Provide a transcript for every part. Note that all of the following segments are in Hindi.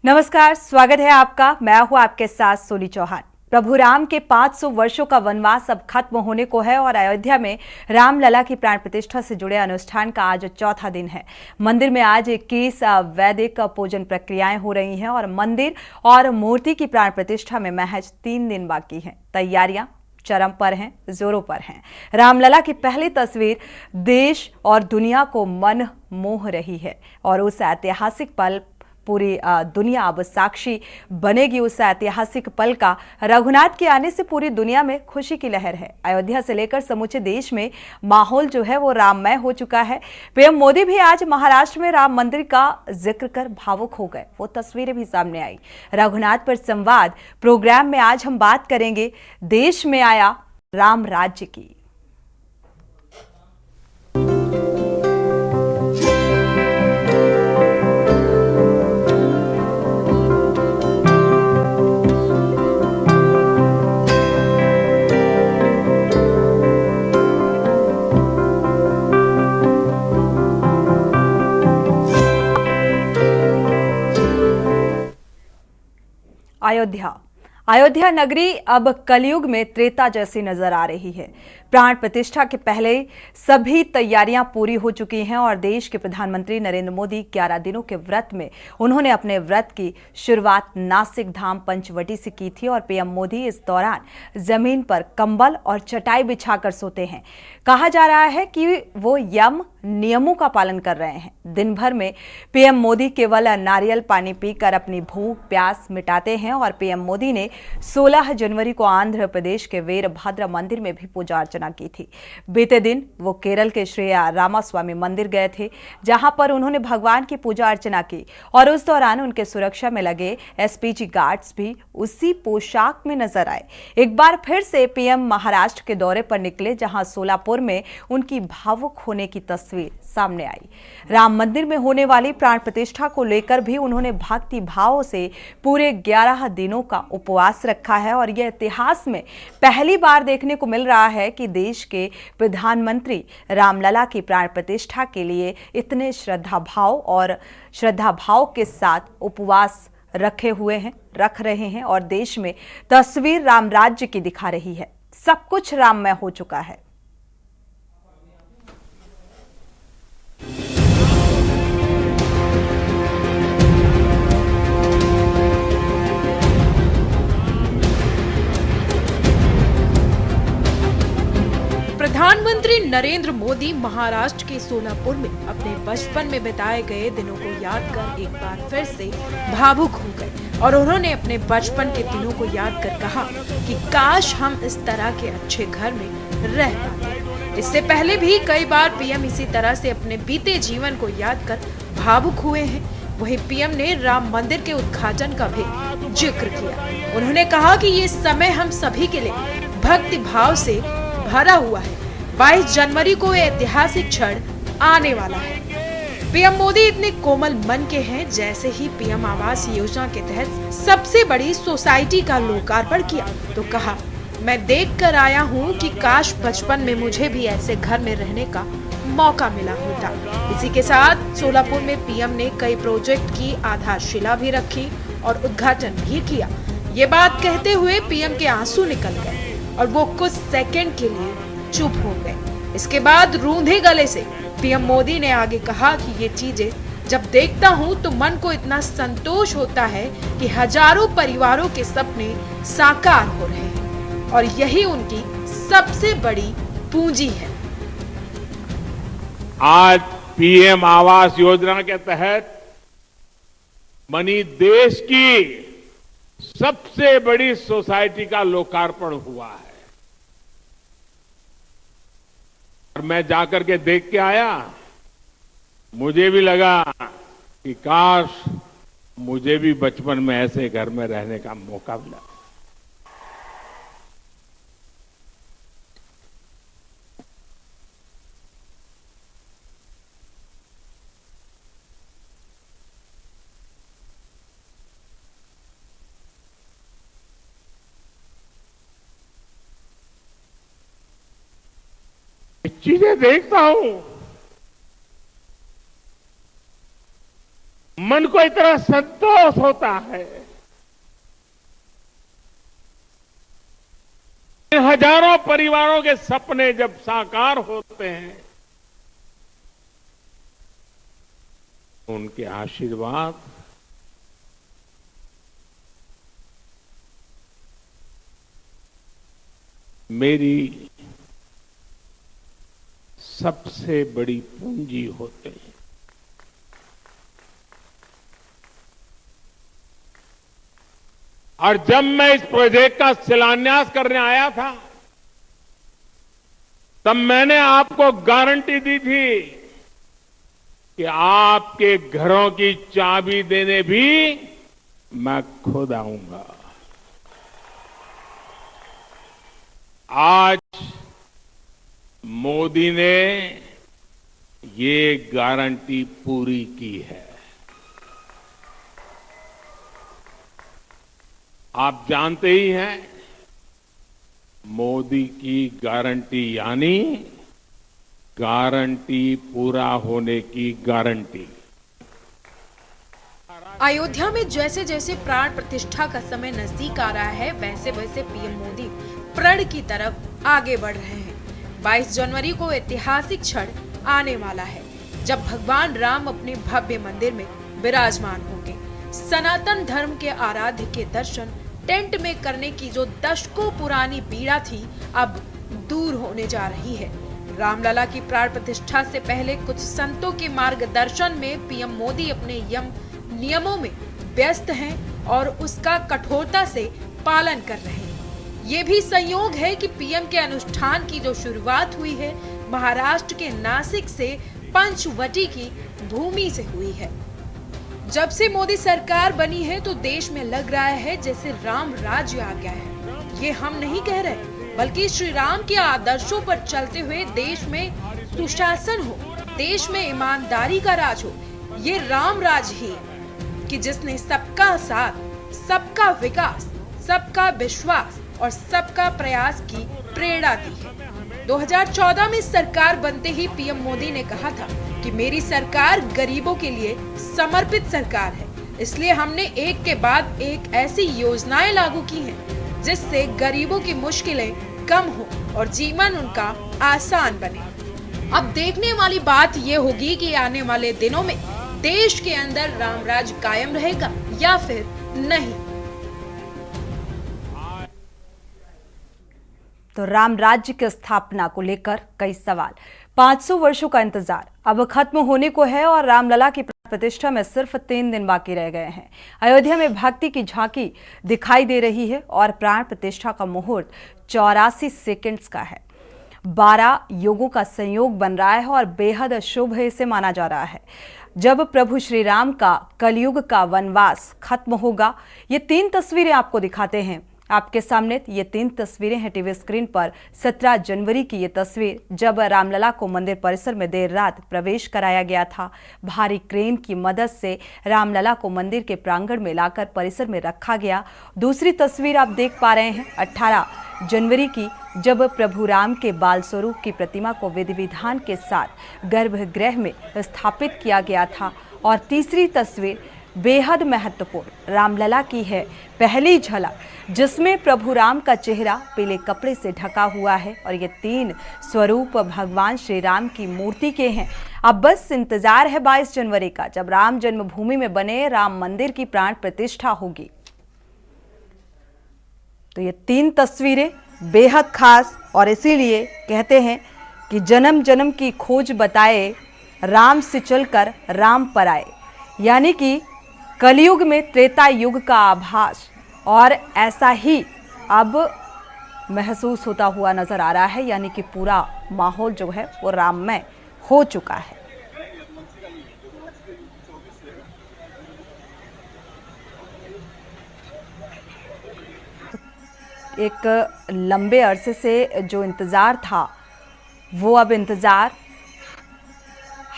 नमस्कार, स्वागत है आपका। मैं हूं आपके साथ सोनी चौहान। प्रभु राम के 500 वर्षों का वनवास अब खत्म होने को है और अयोध्या में रामलला की प्राण प्रतिष्ठा से जुड़े अनुष्ठान का आज चौथा दिन है। मंदिर में आज 21 वैदिक पूजन प्रक्रियाएं हो रही हैं और मंदिर और मूर्ति की प्राण प्रतिष्ठा में महज 3 दिन बाकी हैं। तैयारियां चरम पर हैं, जोरों पर हैं। रामलला की पहली तस्वीर देश और दुनिया को मन मोह रही है और उस ऐतिहासिक पल पूरी दुनिया अब साक्षी बनेगी। उस ऐतिहासिक पल का रघुनाथ के आने से पूरी दुनिया में खुशी की लहर है। अयोध्या से लेकर समूचे देश में माहौल जो है वो राममय हो चुका है। पीएम मोदी भी आज महाराष्ट्र में राम मंदिर का जिक्र कर भावुक हो गए। वो तस्वीरें भी सामने आई। रघुनाथ पर संवाद प्रोग्राम में आज हम बात करेंगे देश में आया राम राज्य की। अयोध्या नगरी अब कलयुग में त्रेता जैसी नजर आ रही है। प्राण प्रतिष्ठा के पहले सभी तैयारियां पूरी हो चुकी हैं और देश के प्रधानमंत्री नरेंद्र मोदी 11 दिनों के व्रत में उन्होंने अपने व्रत की शुरुआत नासिक धाम पंचवटी से की थी और पीएम मोदी इस दौरान जमीन पर कंबल और चटाई बिछाकर सोते हैं। कहा जा रहा है कि वो यम नियमों का पालन कर रहे हैं। दिन भर में पीएम मोदी केवल नारियल पानी पीकर अपनी भूख प्यास मिटाते हैं और पीएम मोदी ने 16 जनवरी को आंध्र प्रदेश के वीरभद्र मंदिर में भी पूजा अर्चना की थी। बीते दिन वो केरल के श्री रामास्वामी मंदिर गए थे, जहां पर उन्होंने भगवान की पूजा अर्चना की और उस दौरान उनके सुरक्षा में लगे एसपीजी गार्ड्स भी उसी पोशाक में नजर आए। एक बार फिर से पीएम महाराष्ट्र के दौरे पर निकले, जहां सोलापुर में उनकी भावुक होने की तस्वीर सामने आई। राम मंदिर में होने वाली प्राण प्रतिष्ठा को लेकर भी उन्होंने भक्ति भाव से पूरे 11 दिनों का उपवास रखा है और यह इतिहास में पहली बार देखने को मिल रहा है कि देश के प्रधानमंत्री रामलला की प्राण प्रतिष्ठा के लिए इतने श्रद्धा भाव के साथ उपवास रख रहे हैं और देश में तस्वीर राम राज्य की दिखा रही है। सब कुछ राममय हो चुका है। प्रधानमंत्री नरेंद्र मोदी महाराष्ट्र के सोलापुर में अपने बचपन में बिताए गए दिनों को याद कर एक बार फिर से भावुक हो गए और उन्होंने अपने बचपन के दिनों को याद कर कहा कि काश हम इस तरह के अच्छे घर में रह पाते। इससे पहले भी कई बार पीएम इसी तरह से अपने बीते जीवन को याद कर भावुक हुए हैं। वहीं पीएम ने राम मंदिर के उद्घाटन का भी जिक्र किया। उन्होंने कहा कि ये समय हम सभी के लिए भक्ति भाव से भरा हुआ है। 22 जनवरी को ऐतिहासिक क्षण आने वाला है। पीएम मोदी इतने कोमल मन के हैं, जैसे ही पीएम आवास योजना के तहत सबसे बड़ी सोसाइटी का लोकार्पण किया तो कहा, मैं देख कर आया हूँ कि काश बचपन में मुझे भी ऐसे घर में रहने का मौका मिला होता। इसी के साथ सोलापुर में पीएम ने कई प्रोजेक्ट की आधारशिला भी रखी और उद्घाटन भी किया। ये बात कहते हुए पीएम के आंसू निकल गए और वो कुछ सेकंड के लिए चुप हो गए। इसके बाद रूंधे गले से पीएम मोदी ने आगे कहा कि ये चीजें जब देखता हूँ तो मन को इतना संतोष होता है कि हजारों परिवारों के सपने साकार हो रहे हैं और यही उनकी सबसे बड़ी पूंजी है। आज पीएम आवास योजना के तहत बनी देश की सबसे बड़ी सोसाइटी का लोकार्पण हुआ है और मैं जाकर के देख के आया। मुझे भी लगा कि काश मुझे भी बचपन में ऐसे घर में रहने का मौका मिला। चीजें देखता हूं, मन को इतना संतोष होता है। इन हजारों परिवारों के सपने जब साकार होते हैं, उनके आशीर्वाद मेरी सबसे बड़ी पूंजी होते हैं। और जब मैं इस प्रोजेक्ट का शिलान्यास करने आया था, तब मैंने आपको गारंटी दी थी कि आपके घरों की चाबी देने भी मैं खुद आऊंगा। आज मोदी ने ये गारंटी पूरी की है। आप जानते ही हैं, मोदी की गारंटी यानी गारंटी पूरा होने की गारंटी। अयोध्या में जैसे जैसे प्राण प्रतिष्ठा का समय नजदीक आ रहा है, वैसे वैसे पीएम मोदी प्रण की तरफ आगे बढ़ रहे हैं। 22 जनवरी को ऐतिहासिक क्षण आने वाला है, जब भगवान राम अपने भव्य मंदिर में विराजमान होंगे। सनातन धर्म के आराध्य के दर्शन टेंट में करने की जो दशकों पुरानी पीड़ा थी, अब दूर होने जा रही है। रामलला की प्राण प्रतिष्ठा से पहले कुछ संतों के मार्गदर्शन में पीएम मोदी अपने नियमों में व्यस्त हैं और उसका कठोरता से पालन कर रहे हैं। ये भी संयोग है कि पीएम के अनुष्ठान की जो शुरुआत हुई है, महाराष्ट्र के नासिक से पंचवटी की भूमि से हुई है। जब से मोदी सरकार बनी है तो देश में लग रहा है जैसे राम राज्य आ गया है। ये हम नहीं कह रहे, बल्कि श्री राम के आदर्शों पर चलते हुए देश में सुशासन हो, देश में ईमानदारी का राज हो। ये राम राज ही कि जिसने सबका साथ, सबका विकास, सबका विश्वास और सबका प्रयास की प्रेरणा दी है। 2014 में सरकार बनते ही पीएम मोदी ने कहा था कि मेरी सरकार गरीबों के लिए समर्पित सरकार है, इसलिए हमने एक के बाद एक ऐसी योजनाएं लागू की हैं जिससे गरीबों की मुश्किलें कम हो और जीवन उनका आसान बने। अब देखने वाली बात ये होगी कि आने वाले दिनों में देश के अंदर रामराज कायम रहेगा या फिर नहीं। तो राम राज्य की स्थापना को लेकर कई सवाल। 500 वर्षों का इंतजार अब खत्म होने को है और रामलला की प्रतिष्ठा में सिर्फ 3 दिन बाकी रह गए हैं। अयोध्या में भक्ति की झांकी दिखाई दे रही है और प्राण प्रतिष्ठा का मुहूर्त 84 सेकंड्स का है। 12 युगों का संयोग बन रहा है और बेहद शुभ इसे माना जा रहा है। जब प्रभु श्री राम का कलयुग का वनवास खत्म होगा, ये 3 तस्वीरें आपको दिखाते हैं। आपके सामने ये 3 तस्वीरें हैं टीवी स्क्रीन पर। 17 जनवरी की ये तस्वीर, जब रामलला को मंदिर परिसर में देर रात प्रवेश कराया गया था। भारी क्रेन की मदद से रामलला को मंदिर के प्रांगण में लाकर परिसर में रखा गया। दूसरी तस्वीर आप देख पा रहे हैं 18 जनवरी की, जब प्रभु राम के बाल स्वरूप की प्रतिमा को विधि विधान के साथ गर्भगृह में स्थापित किया गया था। और तीसरी तस्वीर बेहद महत्वपूर्ण रामलला की है, पहली झलक, जिसमें प्रभु राम का चेहरा पीले कपड़े से ढका हुआ है और ये 3 स्वरूप भगवान श्री राम की मूर्ति के हैं। अब बस इंतजार है 22 जनवरी का, जब राम जन्मभूमि में बने राम मंदिर की प्राण प्रतिष्ठा होगी। तो ये 3 तस्वीरें बेहद खास, और इसीलिए कहते हैं कि जन्म जन्म की खोज बताए, राम से चलकर राम पर आए। यानी कि कलयुग में त्रेता युग का आभास, और ऐसा ही अब महसूस होता हुआ नजर आ रहा है। यानी कि पूरा माहौल जो है वो राममय हो चुका है। एक लंबे अरसे से जो इंतज़ार था, वो अब इंतज़ार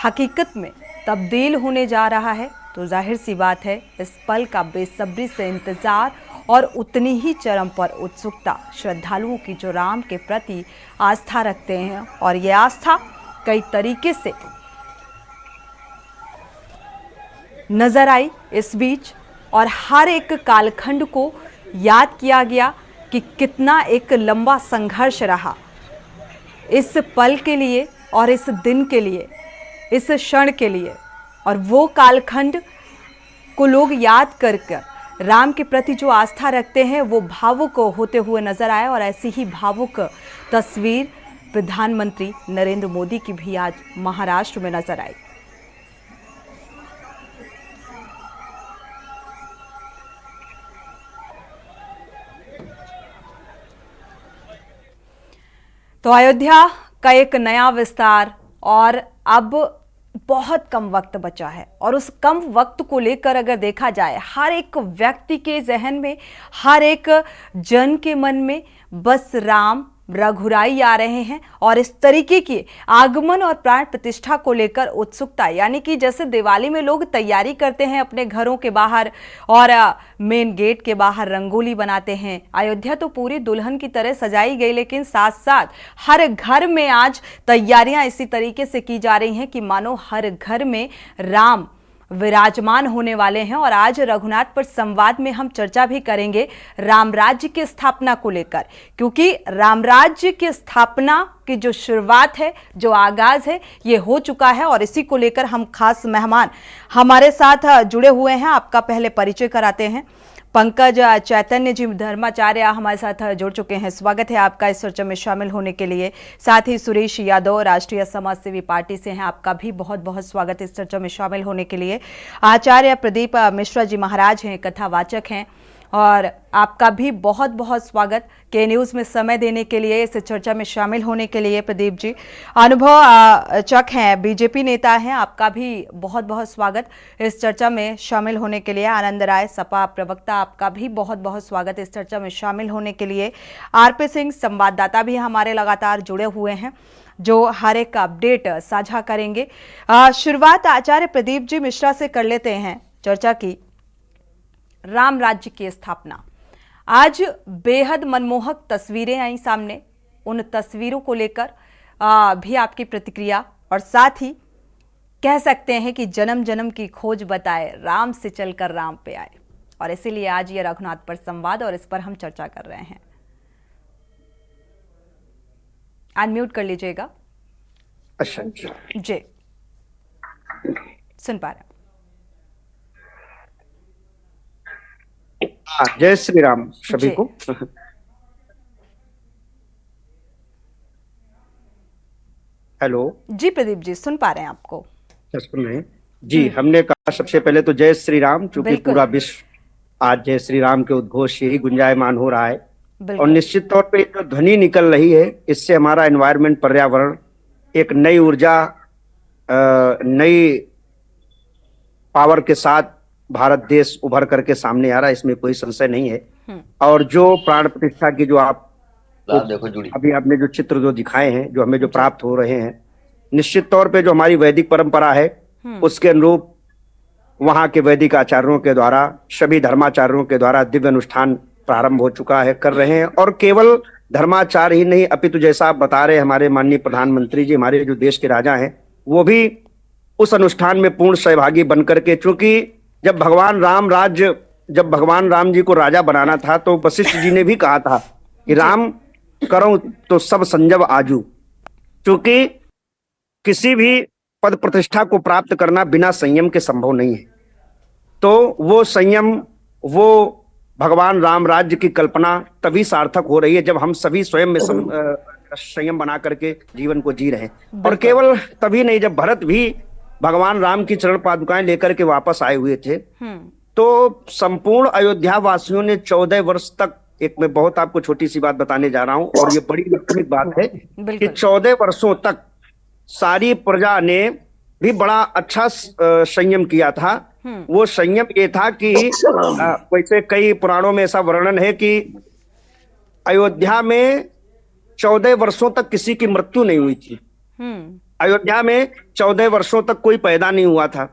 हकीकत में तब्दील होने जा रहा है। तो जाहिर सी बात है, इस पल का बेसब्री से इंतज़ार और उतनी ही चरम पर उत्सुकता श्रद्धालुओं की जो राम के प्रति आस्था रखते हैं, और ये आस्था कई तरीके से नजर आई इस बीच, और हर एक कालखंड को याद किया गया कि कितना एक लंबा संघर्ष रहा इस पल के लिए और इस दिन के लिए, इस क्षण के लिए। और वो कालखंड को लोग याद कर कर राम के प्रति जो आस्था रखते हैं वो भावुक होते हुए नजर आए। और ऐसी ही भावुक तस्वीर प्रधानमंत्री नरेंद्र मोदी की भी आज महाराष्ट्र में नजर आई। तो अयोध्या का एक नया विस्तार, और अब बहुत कम वक्त बचा है, और उस कम वक्त को लेकर अगर देखा जाए हर एक व्यक्ति के जहन में, हर एक जन के मन में बस राम रघुराई आ रहे हैं। और इस तरीके की आगमन और प्राण प्रतिष्ठा को लेकर उत्सुकता, यानी कि जैसे दिवाली में लोग तैयारी करते हैं अपने घरों के बाहर और मेन गेट के बाहर रंगोली बनाते हैं, अयोध्या तो पूरी दुल्हन की तरह सजाई गई। लेकिन साथ साथ हर घर में आज तैयारियां इसी तरीके से की जा रही हैं कि मानो हर घर में राम विराजमान होने वाले हैं। और आज रघुनाथ पर संवाद में हम चर्चा भी करेंगे राम राज्य की स्थापना को लेकर, क्योंकि राम राज्य की स्थापना की जो शुरुआत है, जो आगाज है, ये हो चुका है। और इसी को लेकर हम खास मेहमान हमारे साथ जुड़े हुए हैं। आपका पहले परिचय कराते हैं। पंकज चैतन्य जी धर्माचार्य हमारे साथ जुड़ चुके हैं। स्वागत है आपका इस चर्चा में शामिल होने के लिए। साथ ही सुरेश यादव राष्ट्रीय समाज सेवी पार्टी से हैं, आपका भी बहुत बहुत स्वागत इस चर्चा में शामिल होने के लिए। आचार्य प्रदीप मिश्रा जी महाराज हैं, कथावाचक हैं, और आपका भी बहुत बहुत स्वागत के न्यूज़ में समय देने के लिए, इस चर्चा में शामिल होने के लिए। प्रदीप जी अनुभव चक हैं, बीजेपी नेता हैं, आपका भी बहुत बहुत स्वागत इस चर्चा में शामिल होने के लिए। आनंद राय सपा प्रवक्ता, आपका भी बहुत बहुत स्वागत इस चर्चा में शामिल होने के लिए। आरपी सिंह संवाददाता भी हमारे लगातार जुड़े हुए हैं, जो हर एक अपडेट साझा करेंगे। शुरुआत आचार्य प्रदीप जी मिश्रा से कर लेते हैं चर्चा की। राम राज्य की स्थापना, आज बेहद मनमोहक तस्वीरें आई सामने। उन तस्वीरों को लेकर भी आपकी प्रतिक्रिया, और साथ ही कह सकते हैं कि जन्म जन्म की खोज बताए राम से चलकर राम पे आए, और इसीलिए आज ये रघुनाथ पर संवाद और इस पर हम चर्चा कर रहे हैं। अनम्यूट कर लीजिएगा। अच्छा जी, सुन पा रहे हैं। जय श्री राम सभी को। हेलो जी प्रदीप जी, सुन पा रहे हैं आपको। सुन रहे हैं जी। हमने कहा सबसे पहले तो जय श्री राम, क्योंकि पूरा विश्व आज जय श्री राम के उद्घोष से ही गुंजायमान हो रहा है। और निश्चित तौर पे जो ध्वनि निकल रही है, इससे हमारा एनवायरनमेंट, पर्यावरण, एक नई ऊर्जा, नई पावर के साथ भारत देश उभर करके सामने आ रहा है, इसमें कोई संशय नहीं है। और जो प्राण प्रतिष्ठा की जो आप देखो अभी आपने जो चित्र जो दिखाए हैं, जो हमें जो प्राप्त हो रहे हैं, निश्चित तौर पे जो हमारी वैदिक परंपरा है उसके अनुरूप वहां के वैदिक आचार्यों के द्वारा, सभी धर्माचार्यों के द्वारा दिव्य अनुष्ठान प्रारंभ हो चुका है, कर रहे हैं। और केवल धर्माचार ही नहीं, अपितु जैसा आप बता रहे हमारे माननीय प्रधानमंत्री जी, हमारे जो देश के राजा हैं, वो भी उस अनुष्ठान में पूर्ण सहभागी बनकर के, चूंकि जब भगवान राम जी को राजा बनाना था तो वशिष्ठ जी ने भी कहा था कि राम करो तो सब संजब आजू, क्योंकि किसी भी पद प्रतिष्ठा को प्राप्त करना बिना संयम के संभव नहीं है। तो वो संयम, वो भगवान राम राज्य की कल्पना तभी सार्थक हो रही है जब हम सभी स्वयं में संयम बना करके जीवन को जी रहे हैं। और केवल तभी नहीं, जब भरत भी भगवान राम की चरण पादुकाएं लेकर के वापस आए हुए थे, तो संपूर्ण अयोध्या वासियों ने 14 वर्ष तक, एक मैं बहुत आपको छोटी सी बात बताने जा रहा हूं, और ये बड़ी महत्वपूर्ण बात है कि 14 वर्षों तक सारी प्रजा ने भी बड़ा अच्छा संयम किया था। वो संयम ये था कि वैसे कई पुराणों में ऐसा वर्णन है कि अयोध्या में 14 वर्षों तक किसी की मृत्यु नहीं हुई थी। अयोध्या में 14 वर्षों तक कोई पैदा नहीं हुआ था।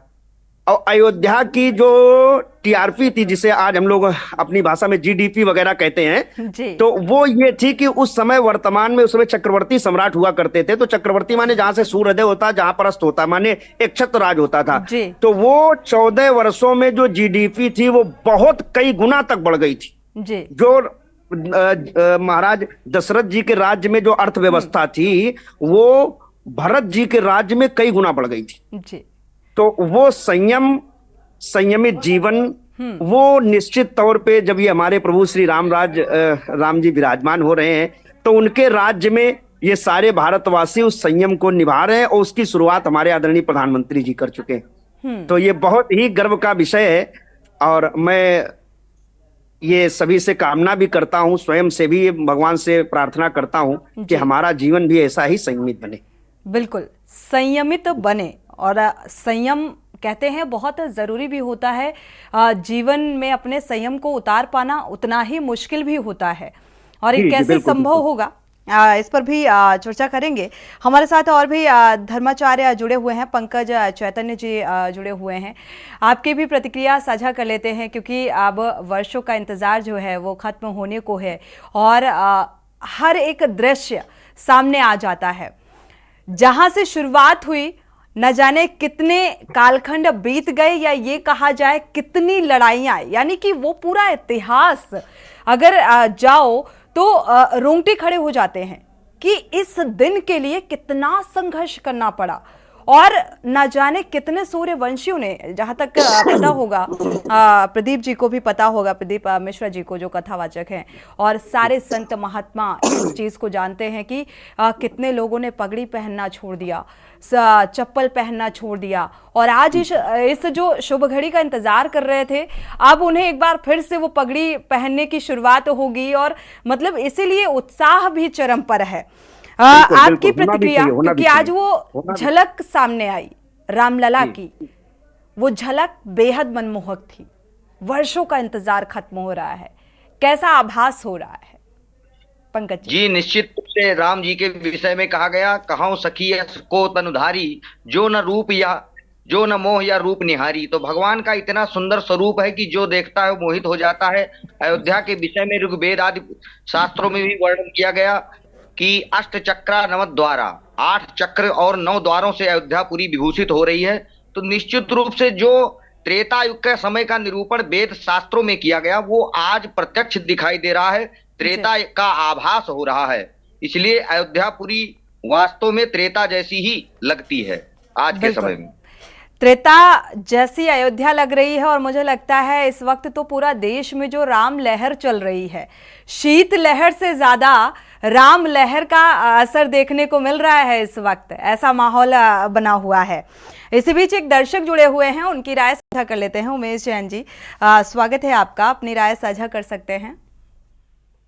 और अयोध्या की जो टीआरपी थी, जिसे आज हम लोग अपनी भाषा में जीडीपी वगैरह कहते हैं, जी। तो वो ये थी कि उस समय वर्तमान में, उस समय चक्रवर्ती सम्राट हुआ करते थे। तो चक्रवर्ती माने जहां से सूर्योदय होता, जहां पर अस्त होता, माने एक छत्र राज होता था। जी। तो वो 14 वर्षों में जो जीडीपी थी वो बहुत कई गुना तक बढ़ गई थी। जी। जो महाराज दशरथ जी के राज्य में जो अर्थव्यवस्था थी, वो भरत जी के राज्य में कई गुना बढ़ गई थी। जी। तो वो संयमित जीवन, वो निश्चित तौर पे जब ये हमारे प्रभु श्री राम जी विराजमान हो रहे हैं, तो उनके राज्य में ये सारे भारतवासी उस संयम को निभा रहे हैं, और उसकी शुरुआत हमारे आदरणीय प्रधानमंत्री जी कर चुके हैं। तो ये बहुत ही गर्व का विषय है, और मैं ये सभी से कामना भी करता हूं, स्वयं से भी भगवान से प्रार्थना करता हूं कि हमारा जीवन भी ऐसा ही संयमित बने। बिल्कुल संयमित बने, और संयम कहते हैं बहुत ज़रूरी भी होता है। जीवन में अपने संयम को उतार पाना उतना ही मुश्किल भी होता है, और ये कैसे संभव होगा, इस पर भी चर्चा करेंगे। हमारे साथ और भी धर्माचार्य जुड़े हुए हैं, पंकज चैतन्य जी जुड़े हुए हैं। आपकी भी प्रतिक्रिया साझा कर लेते हैं, क्योंकि अब वर्षों का इंतज़ार जो है वो ख़त्म होने को है, और हर एक दृश्य सामने आ जाता है। जहां से शुरुआत हुई, न जाने कितने कालखंड बीत गए, या ये कहा जाए कितनी लड़ाइयां, यानी कि वो पूरा इतिहास अगर जाओ तो रोंगटे खड़े हो जाते हैं कि इस दिन के लिए कितना संघर्ष करना पड़ा, और न जाने कितने सूर्यवंशियों ने, जहां तक पता होगा, प्रदीप जी को भी पता होगा, प्रदीप मिश्रा जी को जो कथावाचक हैं, और सारे संत महात्मा इस चीज को जानते हैं कि कितने लोगों ने पगड़ी पहनना छोड़ दिया, चप्पल पहनना छोड़ दिया, और आज इस जो शुभ घड़ी का इंतजार कर रहे थे, अब उन्हें एक बार फिर से वो पगड़ी पहनने की शुरुआत होगी, और मतलब इसीलिए उत्साह भी चरम पर है। आपकी प्रतिक्रिया, क्योंकि आज वो झलक सामने आई रामलला की, वो झलक बेहद मनमोहक थी। वर्षों का इंतजार खत्म हो रहा है, कैसा आभास हो रहा है पंकज जी? निश्चित रूप से राम जी के विषय में कहा गया, कहां सखी को तनुधारी, जो न रूप या जो न मोह या रूप निहारी। तो भगवान का इतना सुंदर स्वरूप है कि जो देखता है वो मोहित हो जाता है। अयोध्या के विषय में ऋग्वेद आदि शास्त्रों में भी वर्णन किया गया कि अष्ट चक्रा नव द्वारा, 8 चक्र और 9 द्वारों से अयोध्यापुरी विभूषित हो रही है। तो निश्चित रूप से जो त्रेता युग के समय का निरूपण वेद शास्त्रों में किया गया, वो आज प्रत्यक्ष दिखाई दे रहा है, त्रेता का आभास हो रहा है। इसलिए अयोध्यापुरी वास्तव में त्रेता जैसी ही लगती है आज के समय में। त्रेता जैसी अयोध्या लग रही है, और मुझे लगता है इस वक्त तो पूरा देश में जो राम लहर चल रही है, शीत लहर से ज्यादा राम लहर का असर देखने को मिल रहा है इस वक्त, ऐसा माहौल बना हुआ है। इसी बीच एक दर्शक जुड़े हुए हैं, उनकी राय साझा कर लेते हैं। उमेश जैन जी, स्वागत है आपका, अपनी राय साझा कर सकते हैं।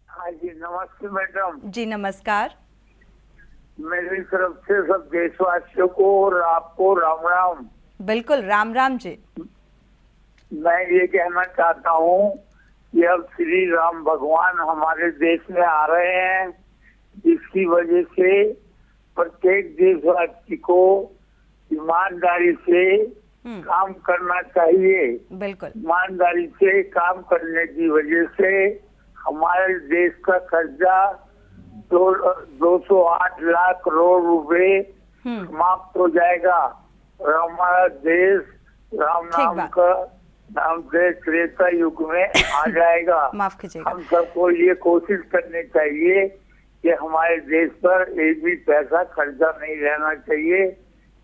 हाँ जी, नमस्ते मैडम जी नमस्कार। मेरी तरफ से सब देशवासियों को और आपको राम राम। बिल्कुल, राम राम जी। मैं ये कहना चाहता हूँ कि अब श्री राम भगवान हमारे देश में आ रहे हैं, जिसकी वजह से प्रत्येक देशवासी को ईमानदारी से काम करना चाहिए। बिल्कुल, ईमानदारी से काम करने की वजह से हमारे देश का कर्जा 208 लाख करोड़ रुपए समाप्त हो जाएगा, और हमारा देश राम नाम का नाम से त्रेता युग में आ जाएगा। माफ कीजिएगा। हम सबको ये कोशिश करनी चाहिए कि हमारे देश पर एक भी पैसा खर्चा नहीं रहना चाहिए।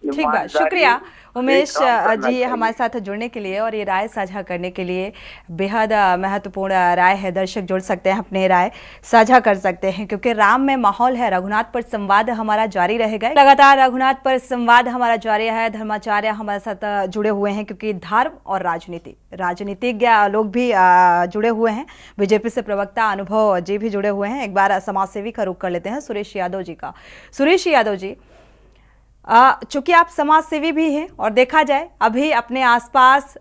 ठीक बात, शुक्रिया उमेश जी हमारे साथ जुड़ने के लिए और ये राय साझा करने के लिए। बेहद महत्वपूर्ण राय है, दर्शक जुड़ सकते हैं, अपने राय साझा कर सकते हैं, क्योंकि राम में माहौल है। रघुनाथ पर संवाद हमारा जारी रहेगा, लगातार रघुनाथ पर संवाद हमारा जारी है। धर्माचार्य हमारे साथ जुड़े हुए हैं, क्योंकि धर्म और राजनीतिज्ञ लोग भी जुड़े हुए हैं। बीजेपी से प्रवक्ता अनुभव जी भी जुड़े हुए हैं। एक बार समाजसेवी का रुख कर लेते हैं सुरेश यादव जी का। सुरेश यादव जी, चूंकि आप समाज सेवी भी हैं और देखा जाए अभी अपने आसपास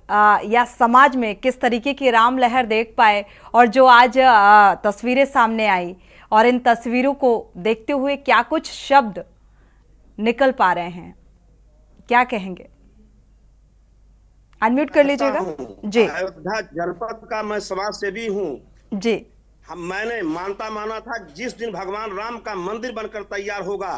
या समाज में किस तरीके की राम लहर देख पाए, और जो आज तस्वीरें सामने आई, और इन तस्वीरों को देखते हुए क्या कुछ शब्द निकल पा रहे हैं, क्या कहेंगे? अनम्यूट कर लीजिएगा जी। अयोध्या जनपद का मैं समाज सेवी हूँ जी। मैंने माना था जिस दिन भगवान राम का मंदिर बनकर तैयार होगा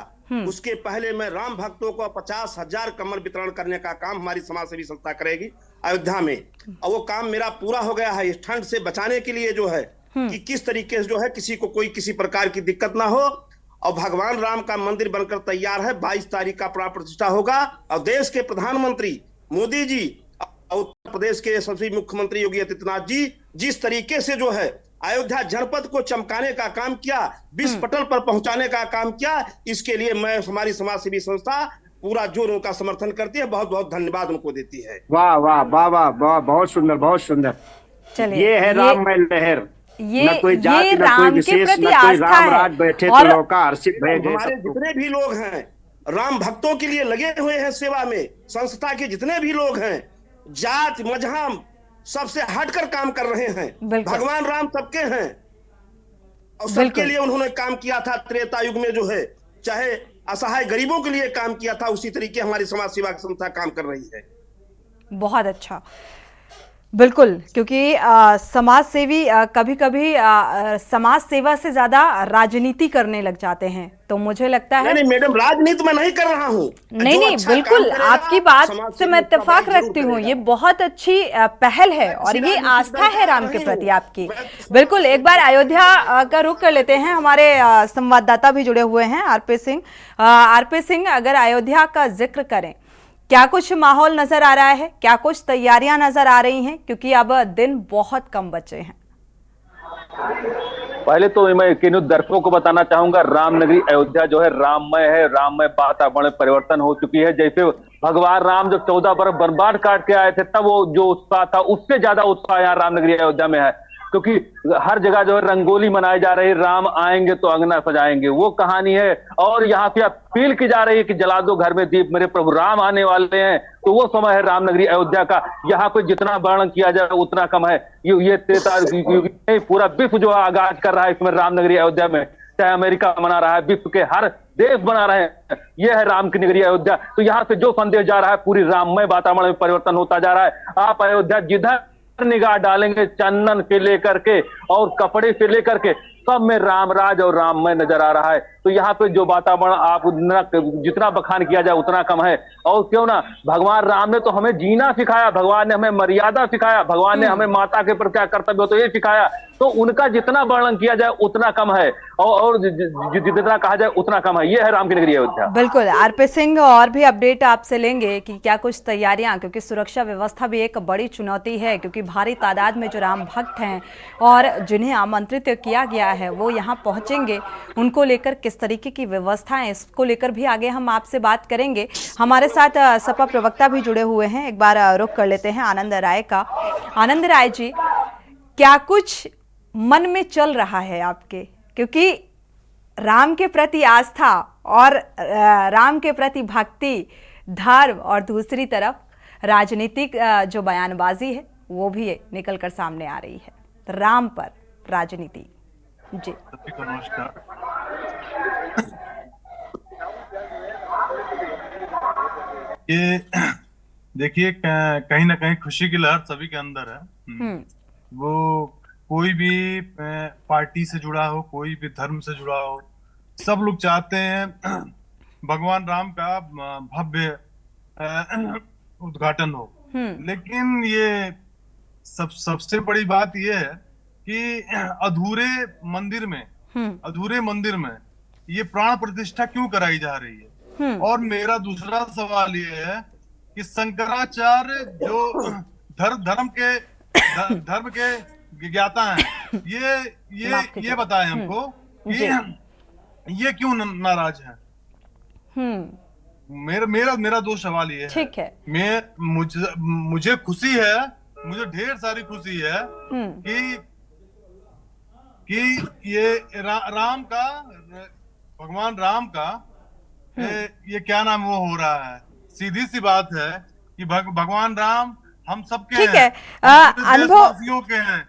उसके पहले मैं राम भक्तों को 50,000 कमल वितरण करने का काम हमारी समाज सेवी संस्था करेगी अयोध्या में। और वो काम मेरा पूरा हो गया है। इस ठंड से बचाने के लिए जो है कि किस तरीके से जो है किसी को कोई किसी प्रकार की दिक्कत ना हो। और भगवान राम का मंदिर बनकर तैयार है। 22 तारीख का प्राण प्रतिष्ठा होगा और देश के प्रधानमंत्री मोदी जी और उत्तर प्रदेश के यशस्वी मुख्यमंत्री योगी आदित्यनाथ जी जिस तरीके से जो है अयोध्या जनपद को चमकाने का काम किया, विश्व पटल पर पहुंचाने का काम किया, इसके लिए मैं हमारी समाज सेवी संस्था पूरा जोर उनका समर्थन करती है। बहुत बहुत धन्यवाद उनको देती है। वाह वाह वाह वाह वाह, बहुत सुंदर बहुत सुंदर। चलिए ये है राममय लहर। ये न कोई जाति, ये न कोई राम के विशेष, प्रति न कोई आस्था राम राज है बैठे और तो लौका हर्षित भय गए। हमारे जितने भी लोग हैं राम भक्तों के लिए लगे हुए हैं सेवा में, संस्था के जितने भी लोग हैं जात मजहब सबसे हटकर काम कर रहे हैं। भगवान राम सबके हैं और सबके लिए उन्होंने काम किया था। त्रेता युग में जो है चाहे असहाय गरीबों के लिए काम किया था, उसी तरीके हमारी समाज सेवा की संस्था काम कर रही है। बहुत अच्छा, बिल्कुल, क्योंकि समाज सेवी कभी कभी समाज सेवा से ज्यादा राजनीति करने लग जाते हैं, तो मुझे लगता है नहीं मैडम, राजनीति मैं नहीं कर रहा हूँ। नहीं अच्छा बिल्कुल आपकी बात से मैं इत्तेफाक रखती हूँ। ये बहुत अच्छी पहल है और ये आस्था है राम के प्रति आपकी। बिल्कुल, एक बार अयोध्या का रुख कर लेते हैं। हमारे संवाददाता भी जुड़े हुए हैं आरपी सिंह। आरपी सिंह, अगर अयोध्या का जिक्र करें, क्या कुछ माहौल नजर आ रहा है, क्या कुछ तैयारियां नजर आ रही हैं, क्योंकि अब दिन बहुत कम बचे हैं? पहले तो मैं किन्हीं दर्शकों को बताना चाहूंगा, रामनगरी अयोध्या जो है राममय है। राममय वातावरण परिवर्तन हो चुकी है। जैसे भगवान राम जब 14 बरस बर्बाद काट के आए थे तब वो जो उत्साह था उससे ज्यादा उत्साह यहाँ रामनगरी अयोध्या में है, क्योंकि हर जगह जो है रंगोली मनाई जा रही है। राम आएंगे तो अंगना सजाएंगे, वो कहानी है। और यहाँ पे अपील की जा रही है कि जला दो घर में दीप, मेरे प्रभु राम आने वाले हैं। तो वो समय है रामनगरी अयोध्या का। यहाँ पे जितना वर्णन किया जाए उतना कम है। ये त्रेता पूरा विश्व जो आगाज कर रहा है इसमें रामनगरी अयोध्या में। चाहे अमेरिका मना रहा है, विश्व के हर देश बना रहे हैं, ये है राम की नगरी अयोध्या। तो यहाँ से जो संदेश जा रहा है, पूरी राममय वातावरण में परिवर्तन होता जा रहा है। आप अयोध्या जिधर निगाह डालेंगे, चंदन से लेकर के और कपड़े से लेकर के सब में रामराज और राममय नजर आ रहा है। तो यहाँ पे जो वातावरण आप जितना बखान किया जाए उतना कम है। और क्यों ना, भगवान राम ने तो हमें जीना सिखाया, भगवान ने हमें मर्यादा सिखाया, भगवान ने हमें माता के प्रति क्या कर्तव्य हो तो ये सिखाया। तो उनका जितना वर्णन किया जाए उतना कम है और जितना कहा जाए उतना कम है। ये है राम की नगरी अयोध्या। बिल्कुल आरपी सिंह, और भी अपडेट आपसे लेंगे कि क्या कुछ तैयारियां, क्योंकि सुरक्षा व्यवस्था भी एक बड़ी चुनौती है, क्योंकि भारी तादाद में जो राम भक्त हैं और जिन्हें आमंत्रित किया गया है वो यहाँ पहुंचेंगे, उनको लेकर किस तरीके की व्यवस्था है, इसको लेकर भी आगे हम आपसे बात करेंगे। हमारे साथ सपा प्रवक्ता भी जुड़े हुए हैं, एक बार रुख कर लेते हैं आनंद राय का। आनंद राय जी, क्या कुछ मन में चल रहा है आपके, क्योंकि राम के प्रति आस्था और राम के प्रति भक्ति, धर्म और दूसरी तरफ राजनीतिक जो बयानबाजी है वो भी निकल कर सामने आ रही है। राम पर राजनीति। जी नमस्कार। ये देखिए, कहीं ना कहीं खुशी की लहर सभी के अंदर है। वो कोई भी पार्टी से जुड़ा हो, कोई भी धर्म से जुड़ा हो, सब लोग चाहते हैं भगवान राम का भव्य उद्घाटन हो। लेकिन ये सबसे बड़ी बात ये है कि अधूरे मंदिर में ये प्राण प्रतिष्ठा क्यों कराई जा रही है। और मेरा दूसरा सवाल ये है कि शंकराचार्य जो धर्म के ज्ञाता हैं, ये बताएं हमको कि ये क्यों नाराज है। मेरा दो सवाल ये है। ठीक है, मुझे खुशी है, मुझे ढेर सारी खुशी है कि ये भगवान राम का ये क्या नाम वो हो रहा है। सीधी सी बात है कि भगवान राम हम सबके हैं, ठीक है। देशवासियों के हैं।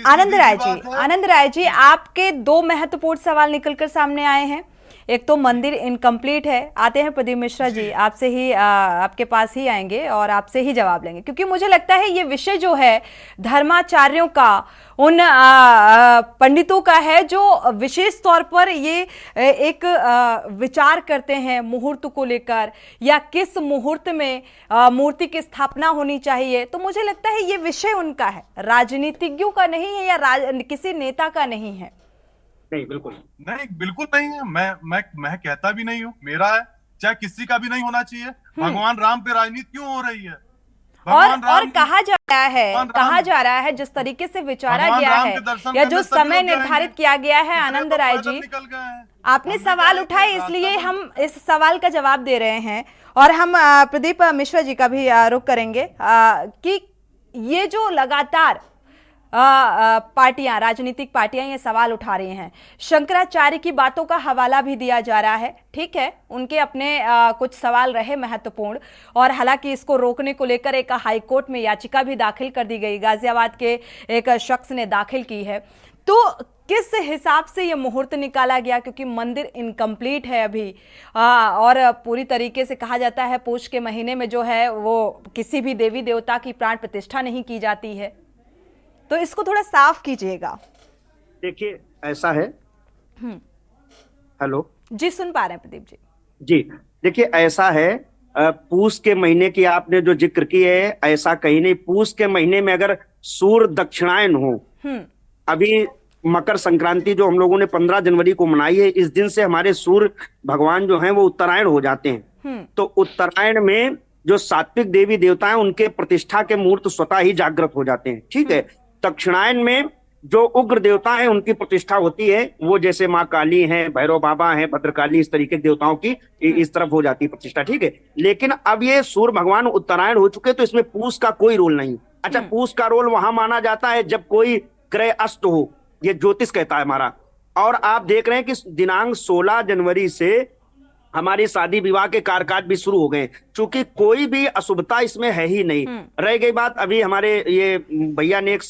आनंद राय जी, आपके दो महत्वपूर्ण सवाल निकलकर सामने आए हैं। एक तो मंदिर इनकम्प्लीट है। आते हैं प्रदीप मिश्रा जी, आपसे ही आपके पास ही आएंगे और आपसे ही जवाब लेंगे, क्योंकि मुझे लगता है ये विषय जो है धर्माचार्यों का, उन पंडितों का है जो विशेष तौर पर ये एक विचार करते हैं मुहूर्त को लेकर, या किस मुहूर्त में मूर्ति की स्थापना होनी चाहिए। तो मुझे लगता है ये विषय उनका है, राजनीतिज्ञों का नहीं है या किसी नेता का नहीं है। नहीं, बिल्कुल नहीं है। मैं कहता भी नहीं हूँ, मेरा है, चाहे किसी का भी नहीं होना चाहिए। भगवान राम पे राजनीति क्यों हो रही है? और कहा जा रहा है जिस तरीके से विचारा गया है या जो समय निर्धारित किया गया है, आनंद राय जी आपने सवाल उठाए, इसलिए हम इस सवाल का जवाब दे रहे हैं। और हम प्रदीप मिश्रा जी का भी रुख करेंगे कि ये जो लगातार पार्टियां, राजनीतिक पार्टियां ये सवाल उठा रही हैं, शंकराचार्य की बातों का हवाला भी दिया जा रहा है। ठीक है, उनके अपने कुछ सवाल रहे महत्वपूर्ण, और हालांकि इसको रोकने को लेकर एक हाईकोर्ट में याचिका भी दाखिल कर दी गई, गाजियाबाद के एक शख्स ने दाखिल की है। तो किस हिसाब से ये मुहूर्त निकाला गया, क्योंकि मंदिर इनकम्प्लीट है अभी, और पूरी तरीके से कहा जाता है पोष के महीने में जो है वो किसी भी देवी देवता की प्राण प्रतिष्ठा नहीं की जाती है, तो इसको थोड़ा साफ कीजिएगा। देखिए ऐसा है, हेलो जी, सुन पा रहे हैं प्रदीप जी? जी देखिए ऐसा है, पूस के महीने की आपने जो जिक्र की है, ऐसा कहीं नहीं। पूस के महीने में अगर सूर्य दक्षिणायन हो, अभी मकर संक्रांति जो हम लोगों ने 15 जनवरी को मनाई है, इस दिन से हमारे सूर्य भगवान जो हैं वो उत्तरायण हो जाते हैं। तो उत्तरायण में जो सात्विक देवी देवता हैं उनके प्रतिष्ठा के मुहूर्त स्वतः ही जागृत हो जाते हैं। ठीक है, दक्षिणायन में जो उग्र देवता हैं उनकी प्रतिष्ठा होती है, वो जैसे माँ काली हैं, भैरव बाबा हैं, भद्रकाली, इस तरीके के देवताओं की इस तरफ हो जाती है प्रतिष्ठा। ठीक है, लेकिन अब ये सूर्य भगवान उत्तरायण हो चुके, तो इसमें पूस का कोई रोल नहीं। अच्छा, पूस का रोल वहां माना जाता है जब कोई ग्रह अस्त हो, ये ज्योतिष कहता है हमारा। और आप देख रहे हैं कि दिनांक 16 जनवरी से हमारी शादी विवाह के कार्यकाज भी शुरू हो गए, क्योंकि कोई भी अशुभता इसमें है ही नहीं। रह गई बात, अभी हमारे ये भैया ने एक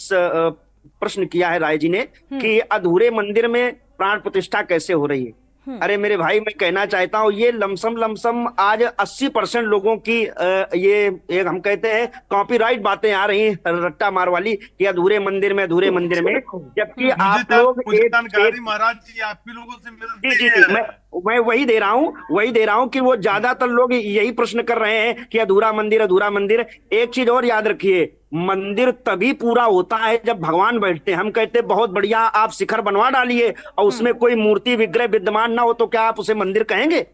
प्रश्न किया है, राय जी ने, कि अधूरे मंदिर में प्राण प्रतिष्ठा कैसे हो रही है। अरे मेरे भाई, मैं कहना चाहता हूँ ये लमसम आज 80% लोगों की ये एक हम कहते हैं कॉपीराइट बातें आ रही हैं, रट्टा मार वाली, कि अधूरे मंदिर में, जबकि आप लोग जानकारी महाराज जी आप भी लोगों से मिलती है। मैं वही दे रहा हूँ कि वो ज्यादातर लोग यही प्रश्न कर रहे हैं कि अधूरा मंदिर। एक चीज और याद रखिए, मंदिर तभी पूरा होता है जब भगवान बैठते हैं। हम कहते हैं बहुत बढ़िया, आप शिखर बनवा डालिए और उसमें कोई मूर्ति विग्रह विद्यमान ना हो, तो क्या आप उसे मंदिर कहेंगे?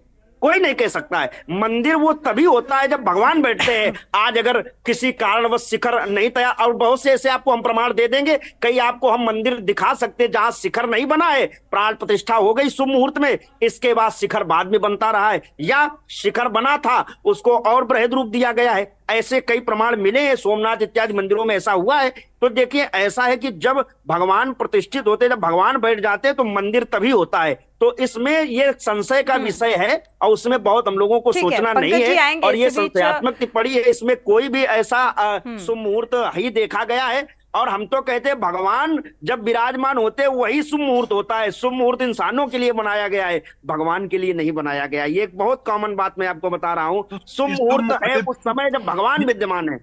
कोई नहीं कह सकता है। मंदिर वो तभी होता है जब भगवान बैठते हैं। आज अगर किसी कारणवश शिखर नहीं तैयार, और बहुत से ऐसे आपको हम प्रमाण दे देंगे, कई आपको हम मंदिर दिखा सकते जहां शिखर नहीं बना है, प्राण प्रतिष्ठा हो गई शुभ मुहूर्त में, इसके बाद शिखर बाद में बनता रहा है, या शिखर बना था उसको और बृहद रूप दिया गया है। ऐसे कई प्रमाण मिले हैं, सोमनाथ इत्यादि मंदिरों में ऐसा हुआ है। तो देखिए ऐसा है कि जब भगवान प्रतिष्ठित होते, जब भगवान बैठ जाते हैं, तो मंदिर तभी होता है। तो इसमें ये संशय का विषय है और उसमें बहुत हम लोगों को सोचना नहीं है, और ये संशयात्मक टिप्पणी है, इसमें कोई भी ऐसा शुभ मुहूर्त ही देखा गया है। और हम तो कहते हैं भगवान जब विराजमान होते हैं वही शुभ मुहूर्त होता है। शुभ मुहूर्त इंसानों के लिए बनाया गया है, भगवान के लिए नहीं बनाया गया। ये एक बहुत कॉमन बात मैं आपको बता रहा हूँ। शुभ मुहूर्त है उस समय जब भगवान विद्यमान है।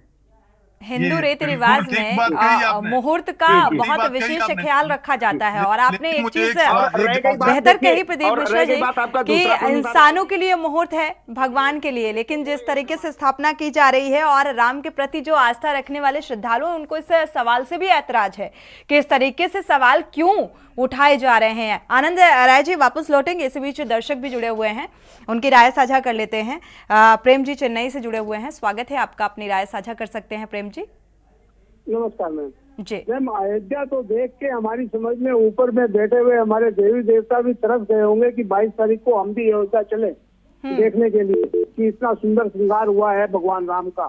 हिंदू रीति रिवाज में मुहूर्त का बहुत विशेष ख्याल रखा जाता है। और आपने एक चीज बेहतर कही प्रदीप मिश्रा जी, कि इंसानों के लिए मुहूर्त है, भगवान के लिए, लेकिन जिस तरीके से स्थापना की जा रही है और राम के प्रति जो आस्था रखने वाले श्रद्धालु हैं, उनको इस सवाल से भी ऐतराज है कि इस तरीके से सवाल क्यों उठाए जा रहे हैं। आनंद राय जी वापस लौटेंगे, इस बीच दर्शक भी जुड़े हुए हैं, उनकी राय साझा कर लेते हैं। प्रेम जी चेन्नई से जुड़े हुए हैं, स्वागत है आपका, अपनी राय साझा कर सकते हैं प्रेम जी। नमस्कार मैम जी। मैम, अयोध्या तो देख के हमारी समझ में ऊपर में बैठे हुए हमारे देवी देवता भी तरफ गए होंगे कि 22 तारीख को हम भी अयोध्या चले देखने के लिए कि इतना सुंदर श्रृंगार हुआ है भगवान राम का।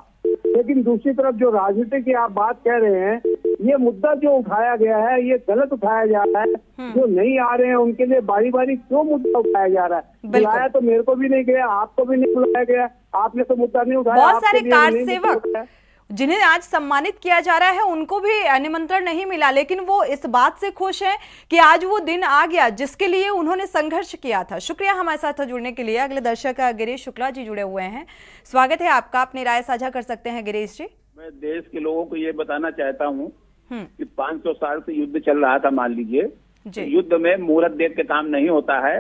लेकिन दूसरी तरफ जो राजनीति की आप बात कह रहे हैं, ये मुद्दा जो उठाया गया है ये गलत उठाया जा रहा है। जो नहीं आ रहे हैं उनके लिए बारी बारी क्यों मुद्दा उठाया जा रहा है? बुलाया तो मेरे को भी नहीं गया, आपको भी नहीं बुलाया गया, आपने तो मुद्दा नहीं उठाया। बहुत सारे कार्ड सेवक जिन्हें आज सम्मानित किया जा रहा है उनको भी निमंत्रण नहीं मिला, लेकिन वो इस बात से खुश हैं कि आज वो दिन आ गया जिसके लिए उन्होंने संघर्ष किया था। शुक्रिया हमारे साथ जुड़ने के लिए। अगले दर्शक गिरीश शुक्ला जी जुड़े हुए हैं, स्वागत है आपका, अपनी राय साझा कर सकते हैं गिरीश जी। मैं देश के लोगों को ये बताना चाहता हूँ कि 500 साल से युद्ध चल रहा था, मान लीजिए, युद्ध में मुहूर्त देख के काम नहीं होता है।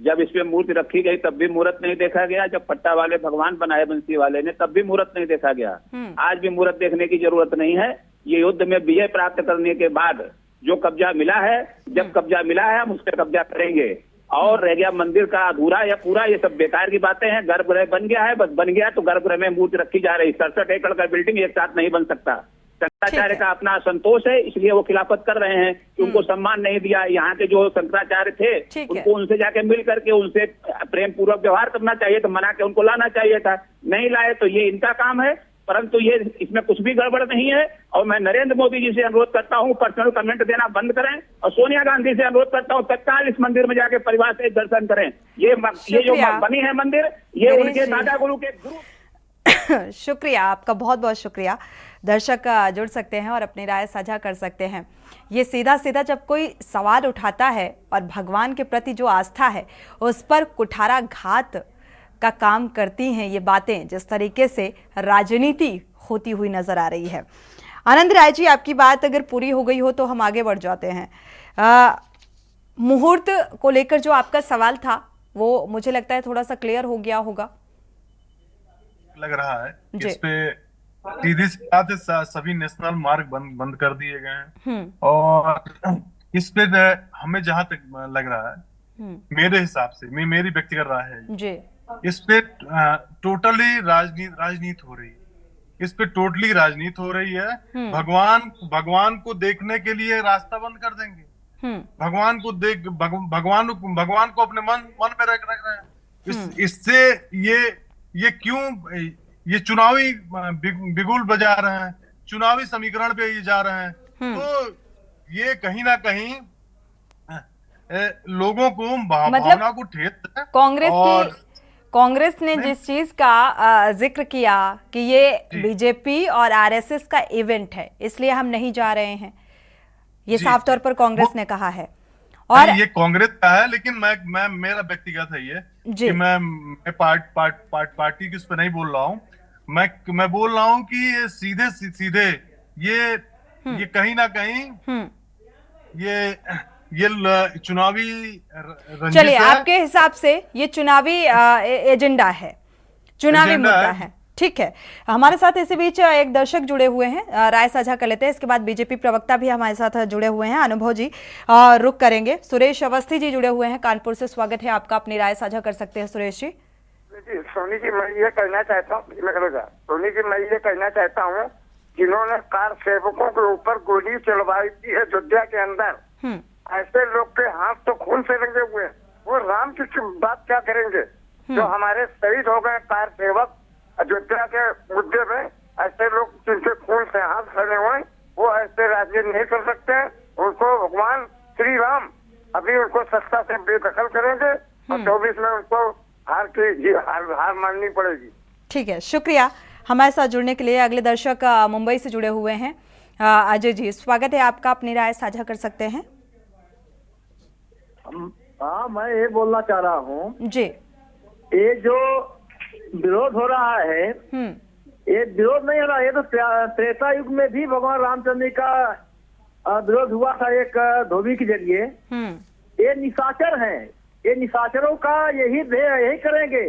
जब इस पे मूर्ति रखी गई तब भी मुहूर्त नहीं देखा गया, जब पट्टा वाले भगवान बनाए बंसी वाले ने तब भी मुहूर्त नहीं देखा गया। आज भी मुहूर्त देखने की जरूरत नहीं है। ये युद्ध में विजय प्राप्त करने के बाद जो कब्जा मिला है, जब कब्जा मिला है हम उस पर कब्जा करेंगे। और रह गया मंदिर का अधूरा या पूरा, ये सब बेकार की बातें हैं। गर्भगृह बन गया है, बस बन गया तो गर्भगृह में मूर्ति रखी जा रही। 67 एकड़ का बिल्डिंग एक साथ नहीं बन सकता। शंकराचार्य का अपना संतोष है, इसलिए वो खिलाफत कर रहे हैं कि उनको सम्मान नहीं दिया। यहाँ के जो शंकराचार्य थे उनको उनसे जाके मिल करके उनसे प्रेम पूर्वक व्यवहार करना चाहिए, तो मना के उनको लाना चाहिए था, नहीं लाए, तो ये इनका काम है। परंतु ये इसमें कुछ भी गड़बड़ नहीं है। और मैं नरेंद्र मोदी जी से अनुरोध करता हूँ पर्सनल कमेंट देना बंद करें, और सोनिया गांधी से अनुरोध करता हूँ तत्काल इस मंदिर में जाके परिवार से दर्शन करें। ये जो बनी है मंदिर, ये उनके दादा गुरु के गुरु। शुक्रिया आपका, बहुत बहुत शुक्रिया। दर्शक जुड़ सकते हैं और अपनी राय साझा कर सकते हैं। ये सीधा सीधा जब कोई सवाल उठाता है और भगवान के प्रति जो आस्था है उस पर कुठाराघात का काम करती हैं ये बातें, जिस तरीके से राजनीति होती हुई नजर आ रही है। आनंद राय जी, आपकी बात अगर पूरी हो गई हो तो हम आगे बढ़ जाते हैं। मुहूर्त को लेकर जो आपका सवाल था वो मुझे लगता है थोड़ा सा क्लियर हो गया होगा, लग रहा है। इस पे सीधी सी बात है, सभी नेशनल मार्ग बंद कर दिए गए हैं। और इस पे हमें जहां तक लग रहा है, मेरे हिसाब से, मेरी व्यक्तिगत राय है जी, इस पे टोटली राजनीति हो रही है। इस पे टोटली राजनीति हो रही है। भगवान को देखने के लिए रास्ता बंद कर देंगे। भगवान को देख भगवान को अपने मन में रख रहे हैं। इससे ये क्यों ये चुनावी बिगुल बजा रहे हैं, चुनावी समीकरण पे ये जा रहे हैं। तो ये कहीं ना कहीं लोगों को भावना को ठेस। कांग्रेस ने जिस चीज का जिक्र किया कि ये बीजेपी और आरएसएस का इवेंट है, इसलिए हम नहीं जा रहे हैं, ये साफ तौर पर कांग्रेस ने कहा है। और ये कांग्रेस का है, लेकिन मैं मेरा व्यक्तिगत है ये कि मैं पार्टी की उस पर नहीं बोल रहा हूँ। मैं बोल रहा हूँ कि ये सीधे ये कहीं ना कहीं ये चुनावी चलिए, आपके हिसाब से ये चुनावी एजेंडा है, चुनावी मुद्दा है, ठीक है। हमारे साथ इसी बीच एक दर्शक जुड़े हुए हैं, राय साझा कर लेते हैं। इसके बाद बीजेपी प्रवक्ता भी हमारे साथ जुड़े हुए हैं, अनुभव जी रुक करेंगे। सुरेश अवस्थी जी जुड़े हुए हैं कानपुर से, स्वागत है आपका, अपनी राय साझा कर सकते हैं सुरेश जी। सोनी जी, मैं ये कहना चाहता हूँ, सोनी जी, मैं ये कहना चाहता हूँ, जिन्होंने कार सेवकों के ऊपर गोली चलवाई थी अयोध्या के अंदर, ऐसे लोग के हाथ तो खून से रंगे हुए हैं, वो राम की बात क्या करेंगे? जो हमारे शहीद हो गए कार सेवक अयोध्या के मुद्दे में, ऐसे लोग जिनके खून से हाथ सड़े हुए, वो ऐसे राजनीति नहीं कर सकते। उनको भगवान श्री राम अभी उनको सत्ता से बेदखल करेंगे और 24 में उनको हार माननी पड़ेगी। ठीक है, शुक्रिया हमारे साथ जुड़ने के लिए। अगले दर्शक मुंबई से जुड़े हुए हैं, अजय जी, स्वागत है आपका, अपनी राय साझा कर सकते हैं। हाँ, मैं ये बोलना चाह रहा हूँ जी, ये जो विरोध हो रहा है, ये विरोध नहीं हो रहा, ये तो त्रेता युग में भी भगवान रामचंद्र जी का विरोध हुआ था एक धोबी के जरिए। ये निशाचर हैं, ये निशाचरों का यही करेंगे।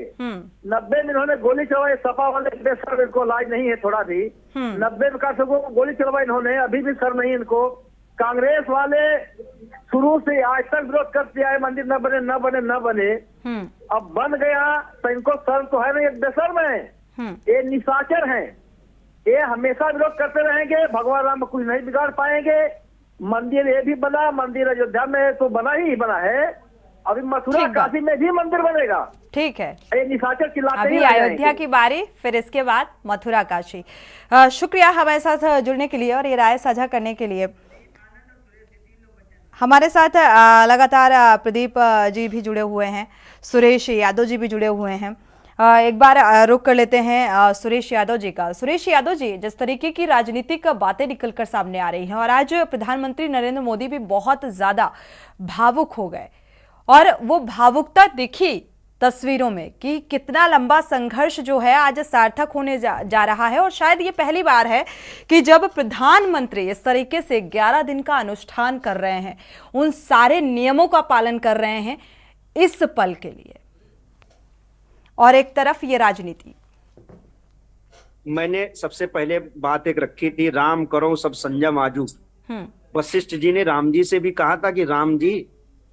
90 में इन्होंने गोली चलवाई, सपा वाले सर इनको लाज नहीं है थोड़ा भी। 90 में कारसेवकों को गोली चलवाई इन्होंने, अभी भी सर नहीं इनको। कांग्रेस वाले शुरू से आज तक विरोध करते आए, मंदिर न बने न बने न बने, अब बन गया तो इनको सर तो है नहीं, एक बेशर्म है, ये निशाचर हैं, ये हमेशा विरोध करते रहेंगे। भगवान राम कुछ नहीं बिगाड़ पाएंगे। मंदिर ये भी बना, मंदिर अयोध्या में तो बना ही बना है, अभी मथुरा काशी में भी मंदिर बनेगा। ठीक है, ये निशाचर चिल्लाते अभी अयोध्या की बारी, फिर इसके बाद मथुरा काशी। शुक्रिया हमारे साथ जुड़ने के लिए और ये राय साझा करने के लिए। हमारे साथ लगातार प्रदीप जी भी जुड़े हुए हैं, सुरेश यादव जी भी जुड़े हुए हैं। एक बार रुक कर लेते हैं सुरेश यादव जी का। सुरेश यादव जी, जिस तरीके की राजनीतिक बातें निकलकर सामने आ रही हैं और आज प्रधानमंत्री नरेंद्र मोदी भी बहुत ज्यादा भावुक हो गए और वो भावुकता दिखी तस्वीरों में कि कितना लंबा संघर्ष जो है आज सार्थक होने जा रहा है। और शायद ये पहली बार है कि जब प्रधानमंत्री इस तरीके से 11 दिन का अनुष्ठान कर रहे हैं, उन सारे नियमों का पालन कर रहे हैं इस पल के लिए, और एक तरफ ये राजनीति। मैंने सबसे पहले बात एक रखी थी, राम करो सब संयम आजू। वशिष्ठ जी ने राम जी से भी कहा था कि राम जी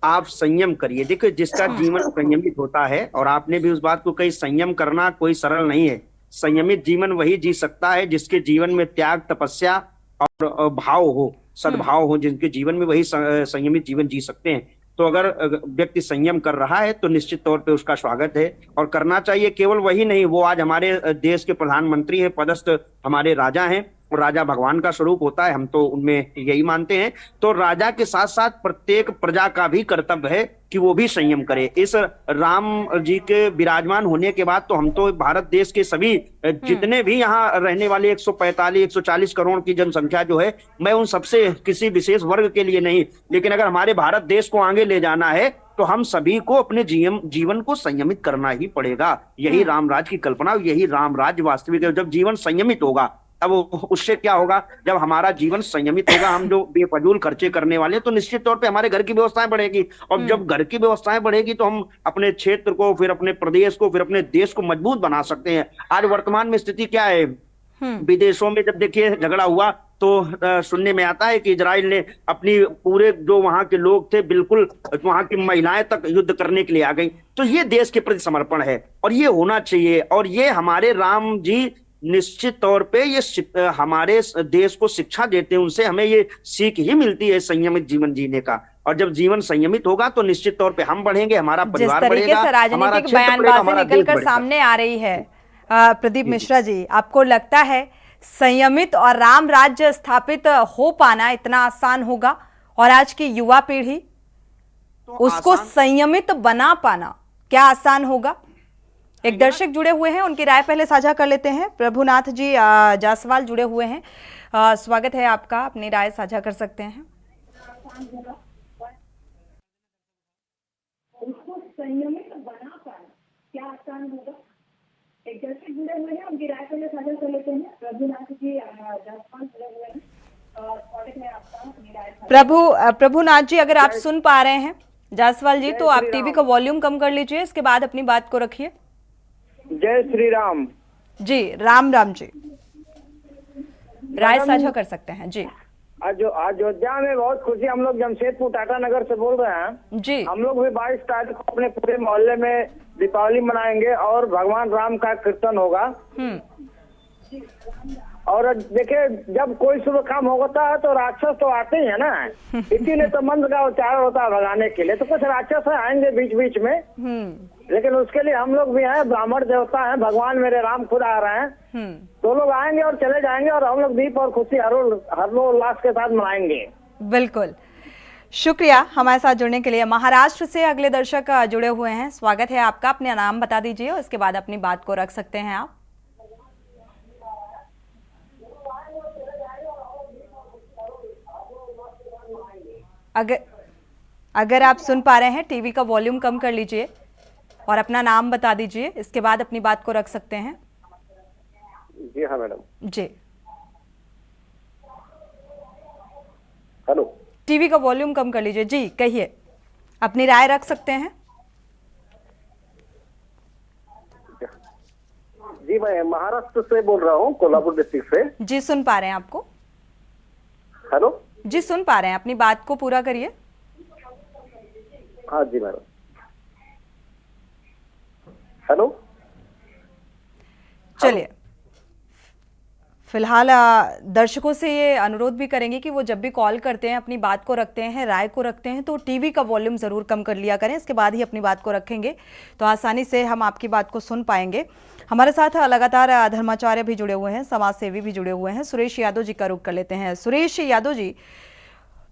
आप संयम करिए। देखिए, जिसका जीवन संयमित होता है, और आपने भी उस बात को कही, संयम करना कोई सरल नहीं है। संयमित जीवन वही जी सकता है जिसके जीवन में त्याग, तपस्या और भाव हो, सद्भाव हो, जिनके जीवन में वही संयमित जीवन जी सकते हैं। तो अगर व्यक्ति संयम कर रहा है तो निश्चित तौर पे उसका स्वागत है और करना चाहिए। केवल वही नहीं, वो आज हमारे देश के प्रधानमंत्री हैं, पदस्थ हमारे राजा हैं, और राजा भगवान का स्वरूप होता है, हम तो उनमें यही मानते हैं। तो राजा के साथ साथ प्रत्येक प्रजा का भी कर्तव्य है कि वो भी संयम करे। इस राम जी के विराजमान होने के बाद तो हम तो भारत देश के सभी जितने भी यहाँ रहने वाले 140 करोड़ की जनसंख्या जो है, मैं उन सबसे किसी विशेष वर्ग के लिए नहीं, लेकिन अगर हमारे भारत देश को आगे ले जाना है तो हम सभी को अपने जीवन को संयमित करना ही पड़ेगा। यही रामराज की कल्पना, यही रामराज वास्तविक है। जब जीवन संयमित होगा, अब उससे क्या होगा, जब हमारा जीवन संयमित होगा, हम जो बेफजूल खर्चे करने वाले हैं, तो निश्चित तौर पे हमारे घर की व्यवस्थाएं बढ़ेगी। और जब घर की व्यवस्थाएं बढ़ेगी तो हम अपने क्षेत्र को, फिर अपने प्रदेश को, फिर अपने देश को मजबूत बना सकते हैं। आज वर्तमान में स्थिति क्या है, विदेशों में जब देखिए झगड़ा हुआ तो सुनने में आता है कि इजराइल ने अपनी पूरे जो वहां के लोग थे, बिल्कुल वहां की महिलाएं तक युद्ध करने के लिए आ गई। तो ये देश के प्रति समर्पण है और ये होना चाहिए। और ये हमारे राम जी निश्चित तौर पे ये हमारे देश को शिक्षा देते हैं, उनसे हमें ये सीख ही मिलती है संयमित जीवन जीने का। और जब जीवन संयमित होगा तो निश्चित तौर पे हम बढ़ेंगे, हमारा परिवार बढ़ेगा, हमारा क्षेत्र बढ़ेगा, हमारा देश बढ़ेगा। सामने आ रही है प्रदीप मिश्रा जी, आपको लगता है संयमित और राम राज्य स्थापित हो पाना इतना आसान होगा? और आज की युवा पीढ़ी तो उसको संयमित बना पाना क्या आसान होगा? एक दर्शक जुड़े हुए हैं, उनकी राय पहले साझा कर लेते हैं। प्रभुनाथ जी जायसवाल जुड़े हुए हैं, स्वागत है आपका, अपनी राय साझा कर सकते हैं। उसको संयमित बना पाना क्या आसान होगा? एक दर्शक जुड़े हुए हैं, उनकी राय पहले साझा कर लेते हैं। प्रभुनाथ जी जायसवाल जुड़े हुए हैं, स्वागत है आपका, अपनी राय। प्रभुनाथ जी, अगर आप सुन पा रहे हैं जायसवाल जी, तो आप टीवी का वॉल्यूम कम कर लीजिए, इसके बाद अपनी बात को रखिए। जय श्री राम जी। राम राम जी, राय साझा कर सकते हैं जी। अयोध्या में बहुत खुशी, हम लोग जमशेदपुर टाटा नगर से बोल रहे हैं जी। हम लोग भी 22 तारीख को अपने पूरे मोहल्ले में दीपावली मनाएंगे और भगवान राम का कीर्तन होगा। और देखिए, जब कोई शुभ काम होता है तो राक्षस तो आते ही है ना, इसीलिए तो मंत्र का उच्चारण होता है भगाने के लिए। तो कुछ राक्षस आएंगे बीच बीच में, लेकिन उसके लिए हम लोग भी हैं, ब्राह्मण देवता हैं, भगवान मेरे राम खुद आ रहे हैं। तो लोग आएंगे और चले जाएंगे और हम लोग दीप और खुशी हर्षोल्लास के साथ मनाएंगे। बिल्कुल, शुक्रिया हमारे साथ जुड़ने के लिए। महाराष्ट्र से अगले दर्शक जुड़े हुए हैं, स्वागत है आपका, अपने नाम बता दीजिए और इसके बाद अपनी बात को रख सकते हैं आप। अगर आप सुन पा रहे हैं, टीवी का वॉल्यूम कम कर लीजिए और अपना नाम बता दीजिए, इसके बाद अपनी बात को रख सकते हैं। जी हाँ मैडम जी। हेलो, टीवी का वॉल्यूम कम कर लीजिए जी, कहिए, अपनी राय रख सकते हैं। जी, मैं महाराष्ट्र से बोल रहा हूँ, कोल्हापुर डिस्ट्रिक्ट से। जी, सुन पा रहे हैं आपको। हेलो जी, सुन पा रहे हैं, अपनी बात को पूरा करिए। हाँ जी मैडम। हेलो, चलिए, फिलहाल दर्शकों से ये अनुरोध भी करेंगे कि वो जब भी कॉल करते हैं, अपनी बात को रखते हैं, राय को रखते हैं, तो टीवी का वॉल्यूम ज़रूर कम कर लिया करें, इसके बाद ही अपनी बात को रखेंगे तो आसानी से हम आपकी बात को सुन पाएंगे। हमारे साथ लगातार धर्माचार्य भी जुड़े हुए हैं, समाज सेवी भी जुड़े हुए हैं। सुरेश यादव जी का रुख कर लेते हैं। सुरेश यादव जी,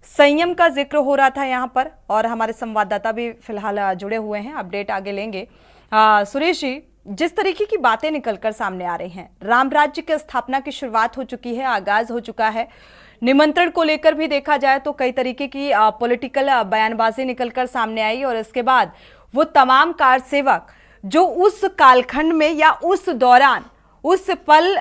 संयम का जिक्र हो रहा था यहाँ पर और हमारे संवाददाता भी फिलहाल जुड़े हुए हैं, अपडेट आगे लेंगे। सुरेश जी, जिस तरीके की बातें निकलकर सामने आ रही हैं, राम राज्य की स्थापना की शुरुआत हो चुकी है, आगाज हो चुका है। निमंत्रण को लेकर भी देखा जाए तो कई तरीके की पॉलिटिकल बयानबाजी निकलकर सामने आई और इसके बाद वो तमाम कारसेवक जो उस कालखंड में या उस दौरान उस पल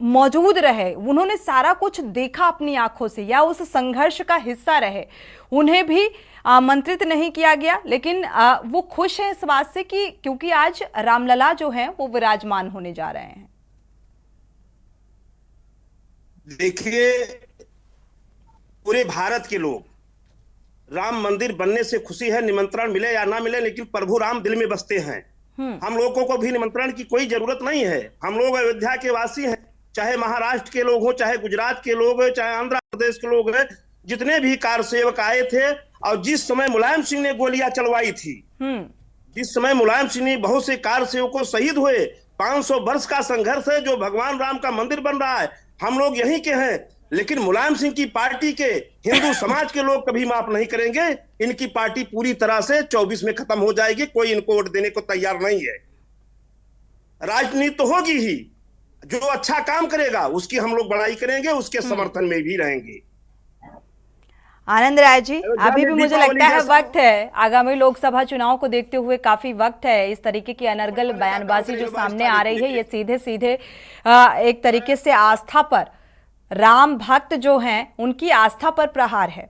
मौजूद रहे, उन्होंने सारा कुछ देखा अपनी आंखों से या उस संघर्ष का हिस्सा रहे, उन्हें भी आमंत्रित नहीं किया गया। लेकिन वो खुश हैं इस बात से कि क्योंकि आज रामलला जो हैं वो विराजमान होने जा रहे हैं। देखिए, पूरे भारत के लोग राम मंदिर बनने से खुशी है, निमंत्रण मिले या ना मिले, लेकिन प्रभु राम दिल में बसते हैं। हम लोगों को भी निमंत्रण की कोई जरूरत नहीं है। हम लोग अयोध्या के वासी हैं, चाहे महाराष्ट्र के लोग हो, चाहे गुजरात के लोग हो, चाहे आंध्र प्रदेश के लोग हैं। जितने भी कार सेवक आए थे और जिस समय मुलायम सिंह ने गोलियां चलवाई थी, जिस समय मुलायम सिंह ने बहुत से कार सेवकों शहीद हुए, 500 वर्ष का संघर्ष है जो भगवान राम का मंदिर बन रहा है, हम लोग यहीं के हैं। लेकिन मुलायम सिंह की पार्टी के हिंदू समाज के लोग कभी माफ नहीं करेंगे। इनकी पार्टी पूरी तरह से 24 में खत्म हो जाएगी, कोई इनको वोट देने को तैयार नहीं है। राजनीति तो होगी ही, जो अच्छा काम करेगा उसकी हम लोग बड़ाई करेंगे, उसके समर्थन में भी रहेंगे। आनंद राय जी, अभी भी मुझे लगता है वक्त है, आगामी लोकसभा चुनाव को देखते हुए काफी वक्त है। इस तरीके की अनर्गल बयानबाजी जो सामने आ रही है, ये सीधे सीधे एक तरीके से आस्था पर, राम भक्त जो हैं उनकी आस्था पर प्रहार है।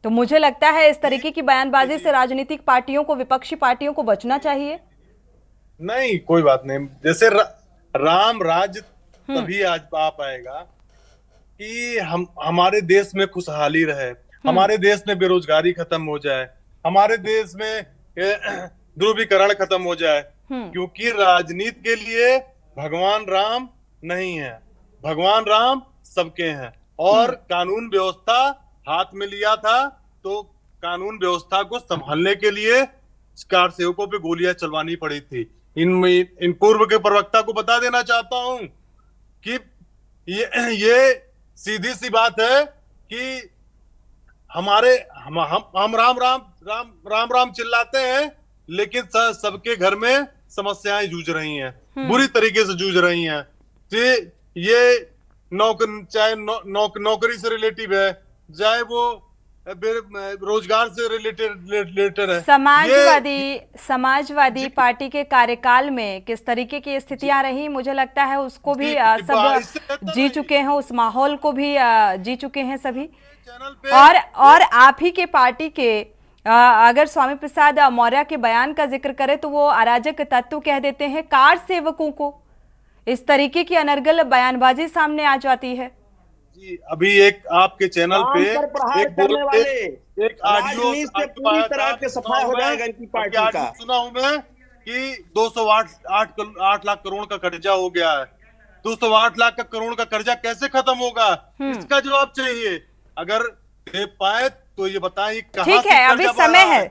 तो मुझे लगता है इस तरीके की बयानबाजी से राजनीतिक पार्टियों को, विपक्षी पार्टियों को बचना चाहिए। नहीं, कोई बात नहीं। जैसे राम राज्य तभी आज आ पाएगा कि हमारे देश में खुशहाली रहे, हमारे देश में बेरोजगारी खत्म हो जाए, हमारे देश में ध्रुवीकरण खत्म हो जाए। क्योंकि राजनीति के लिए भगवान राम नहीं है, भगवान राम सबके हैं। और कानून व्यवस्था हाथ में लिया था तो कानून व्यवस्था को संभालने के लिए कार सेवकों पे गोलियां चलवानी पड़ी थी। इन पूर्व के प्रवक्ता को बता देना चाहता हूं कि ये सीधी सी बात है कि हम राम चिल्लाते हैं, लेकिन सबके घर में समस्याएं जूझ रही हैं, बुरी तरीके से जूझ रही हैं। ये चाहे नौकरी से रिलेटिव है, चाहे वो रोजगार से रिलेटेड है। समाजवादी पार्टी के कार्यकाल में किस तरीके की स्थितियां रही, मुझे लगता है उसको भी सब जी चुके हैं, उस माहौल को भी जी चुके हैं सभी। और आप ही के पार्टी के अगर स्वामी प्रसाद मौर्य के बयान का जिक्र करें तो वो अराजक तत्व कह देते हैं कार सेवकों को। इस तरीके की अनर्गल बयानबाजी सामने आ जाती है। जी, अभी एक आपके चैनल पे एक ऑडियो पूरी तरह के सफाई हो जाएगा इनकी पार्टी का। सुना हूं मैं कि 208 लाख करोड़ का कर्जा हो गया है। 208 लाख करोड़ का कर्जा कैसे खत्म होगा, इसका जवाब चाहिए। अगर दे पाए तो ये बताएं कहां से। ठीक है, अभी समय है,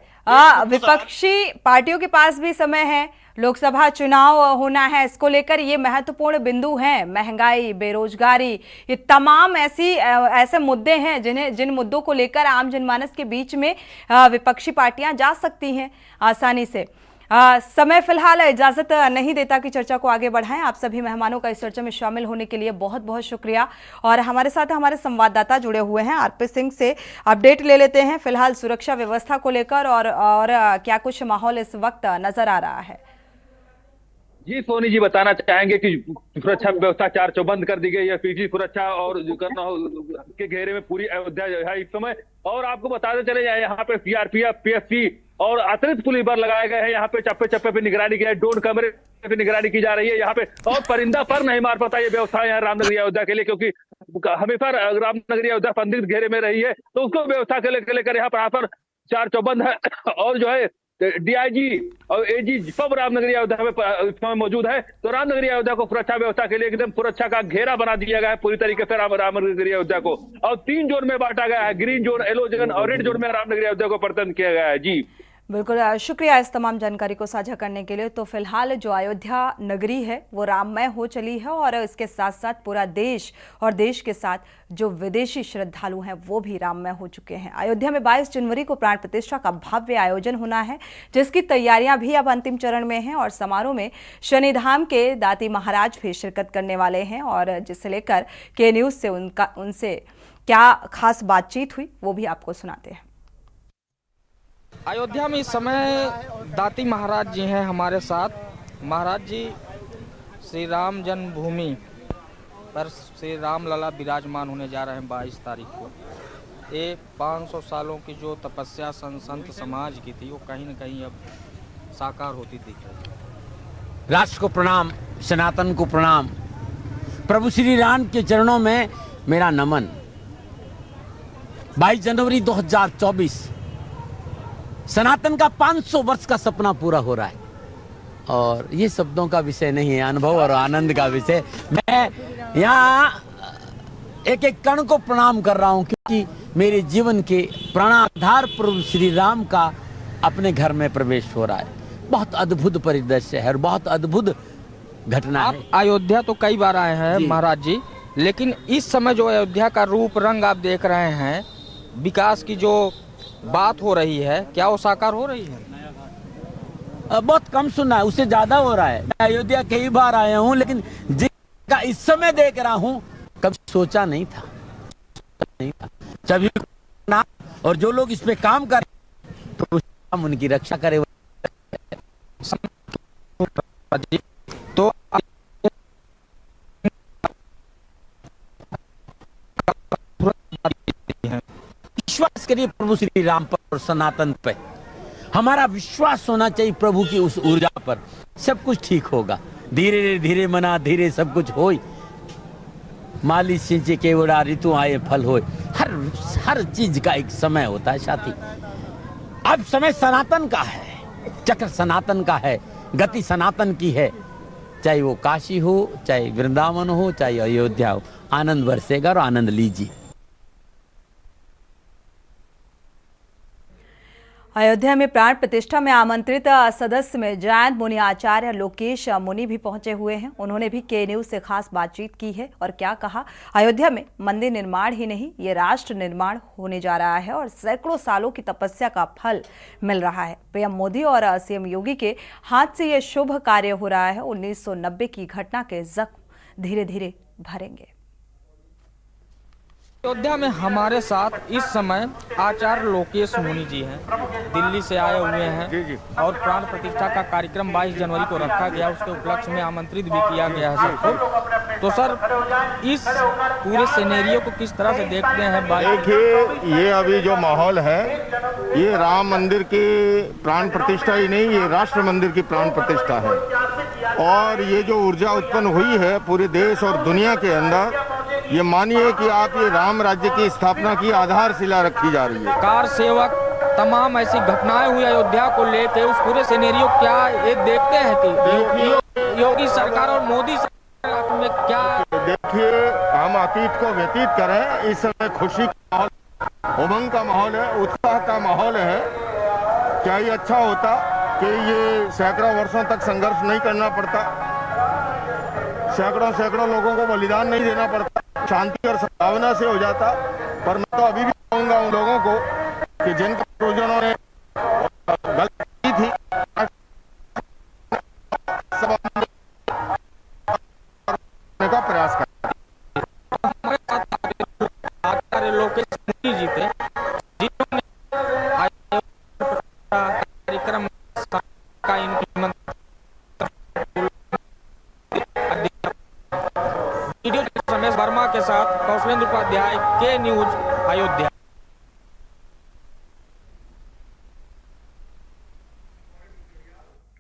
विपक्षी पार्टियों के पास भी समय है, लोकसभा चुनाव होना है, इसको लेकर ये महत्वपूर्ण बिंदु हैं। महंगाई, बेरोजगारी, ये तमाम ऐसे मुद्दे हैं जिन मुद्दों को लेकर आम जनमानस के बीच में विपक्षी पार्टियां जा सकती हैं आसानी से। समय फिलहाल इजाजत नहीं देता कि चर्चा को आगे बढ़ाएं। आप सभी मेहमानों का इस चर्चा में शामिल होने के लिए बहुत बहुत शुक्रिया। और हमारे साथ हमारे संवाददाता जुड़े हुए हैं, आरपी सिंह से अपडेट ले लेते हैं फिलहाल सुरक्षा व्यवस्था को लेकर और क्या कुछ माहौल इस वक्त नजर आ रहा है। जी सोनी जी, बताना चाहेंगे कि सुरक्षा व्यवस्था चार चौबंद कर दी गई है, पीजी सुरक्षा और के घेरे में पूरी अयोध्या है इस समय। और आपको बताते चले जाए, यहाँ पे सीआरपीएफ, पीएफसी और अतिरिक्त पुलिस बल लगाए गए हैं। यहाँ पे चप्पे चप्पे पे निगरानी की है, ड्रोन कैमरे पे निगरानी की जा रही है यहाँ पे। और परिंदा पर नहीं मार पाता ये व्यवस्था है रामनगरी अयोध्या के लिए, क्योंकि हमेशा रामनगरी अयोध्या संदिग्ध घेरे में रही है, तो उसको व्यवस्था के लेकर यहाँ पर चार चौबंद है। और जो है डीआईजी और एजी सब रामनगरी अयोध्या में मौजूद है। तो रामनगरी अयोध्या को सुरक्षा व्यवस्था के लिए एकदम सुरक्षा का घेरा बना दिया गया है पूरी तरीके से रामनगरी अयोध्या को। और 3 जोन में बांटा गया है, ग्रीन जोन, येलो जोन और रेड जोन में रामनगरी अयोध्या को प्रदान किया गया है। जी बिल्कुल, शुक्रिया इस तमाम जानकारी को साझा करने के लिए। तो फिलहाल जो अयोध्या नगरी है वो राममय हो चली है और इसके साथ साथ पूरा देश और देश के साथ जो विदेशी श्रद्धालु हैं वो भी राममय हो चुके हैं। अयोध्या में 22 जनवरी को प्राण प्रतिष्ठा का भव्य आयोजन होना है, जिसकी तैयारियां भी अब अंतिम चरण में हैं और समारोह में शनिधाम के दाती महाराज भी शिरकत करने वाले हैं। और जिसे लेकर के न्यूज से उनसे क्या खास बातचीत हुई वो भी आपको सुनाते हैं। अयोध्या में इस समय दाती महाराज जी हैं हमारे साथ। महाराज जी, श्री राम जन्मभूमि पर श्री राम लला विराजमान होने जा रहे हैं 22 तारीख को। ये 500 सालों की जो तपस्या संत समाज की थी वो कहीं न कहीं अब साकार होती दिख रही है। राष्ट्र को प्रणाम, सनातन को प्रणाम, प्रभु श्री राम के चरणों में मेरा नमन। 22 जनवरी 2024 सनातन का 500 वर्ष का सपना पूरा हो रहा है और ये शब्दों का विषय नहीं है, अनुभव और आनंद का विषय। मैं यहाँ एक एक कण को प्रणाम कर रहा हूँ क्योंकि मेरे जीवन के प्राणाधार प्रभु श्री राम का अपने घर में प्रवेश हो रहा है। बहुत अद्भुत परिदृश्य है और बहुत अद्भुत घटना है। आप अयोध्या तो कई बार आए हैं महाराज जी, लेकिन इस समय जो अयोध्या का रूप रंग आप देख रहे हैं, विकास की जो बात हो रही है, क्या वो साकार हो रही है? बहुत कम सुना है, उससे ज्यादा हो रहा है। मैं अयोध्या कई बार आया हूँ लेकिन जिसका इस समय देख रहा हूँ कभी सोचा नहीं था। सभी और जो लोग इस पे काम कर तो उनकी रक्षा करे। तो विश्वास करिए प्रभु श्री राम पर और सनातन पे। हमारा विश्वास होना चाहिए प्रभु की उस ऊर्जा पर। सब कुछ ठीक होगा। धीरे धीरे मना धीरे सब कुछ होई। माली सिंचे केवड़ा ऋतु आए फल होए। हर चीज का एक समय होता है साथी। अब समय सनातन का है, चक्र सनातन का है, गति सनातन की है। चाहे वो काशी हो, चाहे वृंदावन हो, चाहे अयोध्या हो, आनंद बरसेगा और आनंद लीजिए। अयोध्या में प्राण प्रतिष्ठा में आमंत्रित सदस्य में जैन मुनि आचार्य लोकेश मुनि भी पहुंचे हुए हैं। उन्होंने भी के न्यूज से खास बातचीत की है और क्या कहा। अयोध्या में मंदिर निर्माण ही नहीं, ये राष्ट्र निर्माण होने जा रहा है और सैकड़ों सालों की तपस्या का फल मिल रहा है। पीएम मोदी और सीएम योगी के हाथ से ये शुभ कार्य हो रहा है। 1990 की घटना के जख्म धीरे धीरे भरेंगे। अयोध्या में हमारे साथ इस समय आचार्य लोकेश मुनि जी हैं, दिल्ली से आए हुए हैं और प्राण प्रतिष्ठा का कार्यक्रम 22 जनवरी को रखा गया, उसके उपलक्ष्य में आमंत्रित भी किया गया है सबको। तो सर, इस पूरे सिनेरियो को किस तरह से देखते हैं? देखिए, ये अभी जो माहौल है, ये राम मंदिर की प्राण प्रतिष्ठा ही नहीं, ये राष्ट्र मंदिर की प्राण प्रतिष्ठा है। और ये जो ऊर्जा उत्पन्न हुई है पूरे देश और दुनिया के अंदर, ये मानिए कि आप ये राम राज्य की स्थापना की आधारशिला रखी जा रही है। कार सेवक तमाम ऐसी घटनाएं हुई अयोध्या को लेके, उस पूरे सिनेरियो क्या ये देखते हैं कि योगी सरकार और मोदी सरकार में क्या? देखिए, हम अतीत को व्यतीत करें, इस समय खुशी का माहौल, उमंग का माहौल है, उत्साह का माहौल है। क्या ये अच्छा होता कि ये सैकड़ों वर्षों तक संघर्ष नहीं करना पड़ता, सैकड़ों लोगों को बलिदान नहीं देना पड़ता, शांति और सद्भावना से हो जाता। पर मैं तो अभी भी कहूंगा उन लोगों को कि जिनका पूर्वजों ने गलती थी, का प्रयास कर। आचार्य लोकेश मुनि जी थे, जिन्होंने कार्यक्रम का इनकी वीडियो रमेश वर्मा के साथ कौशलेंद्र उपाध्याय, के न्यूज, अयोध्या।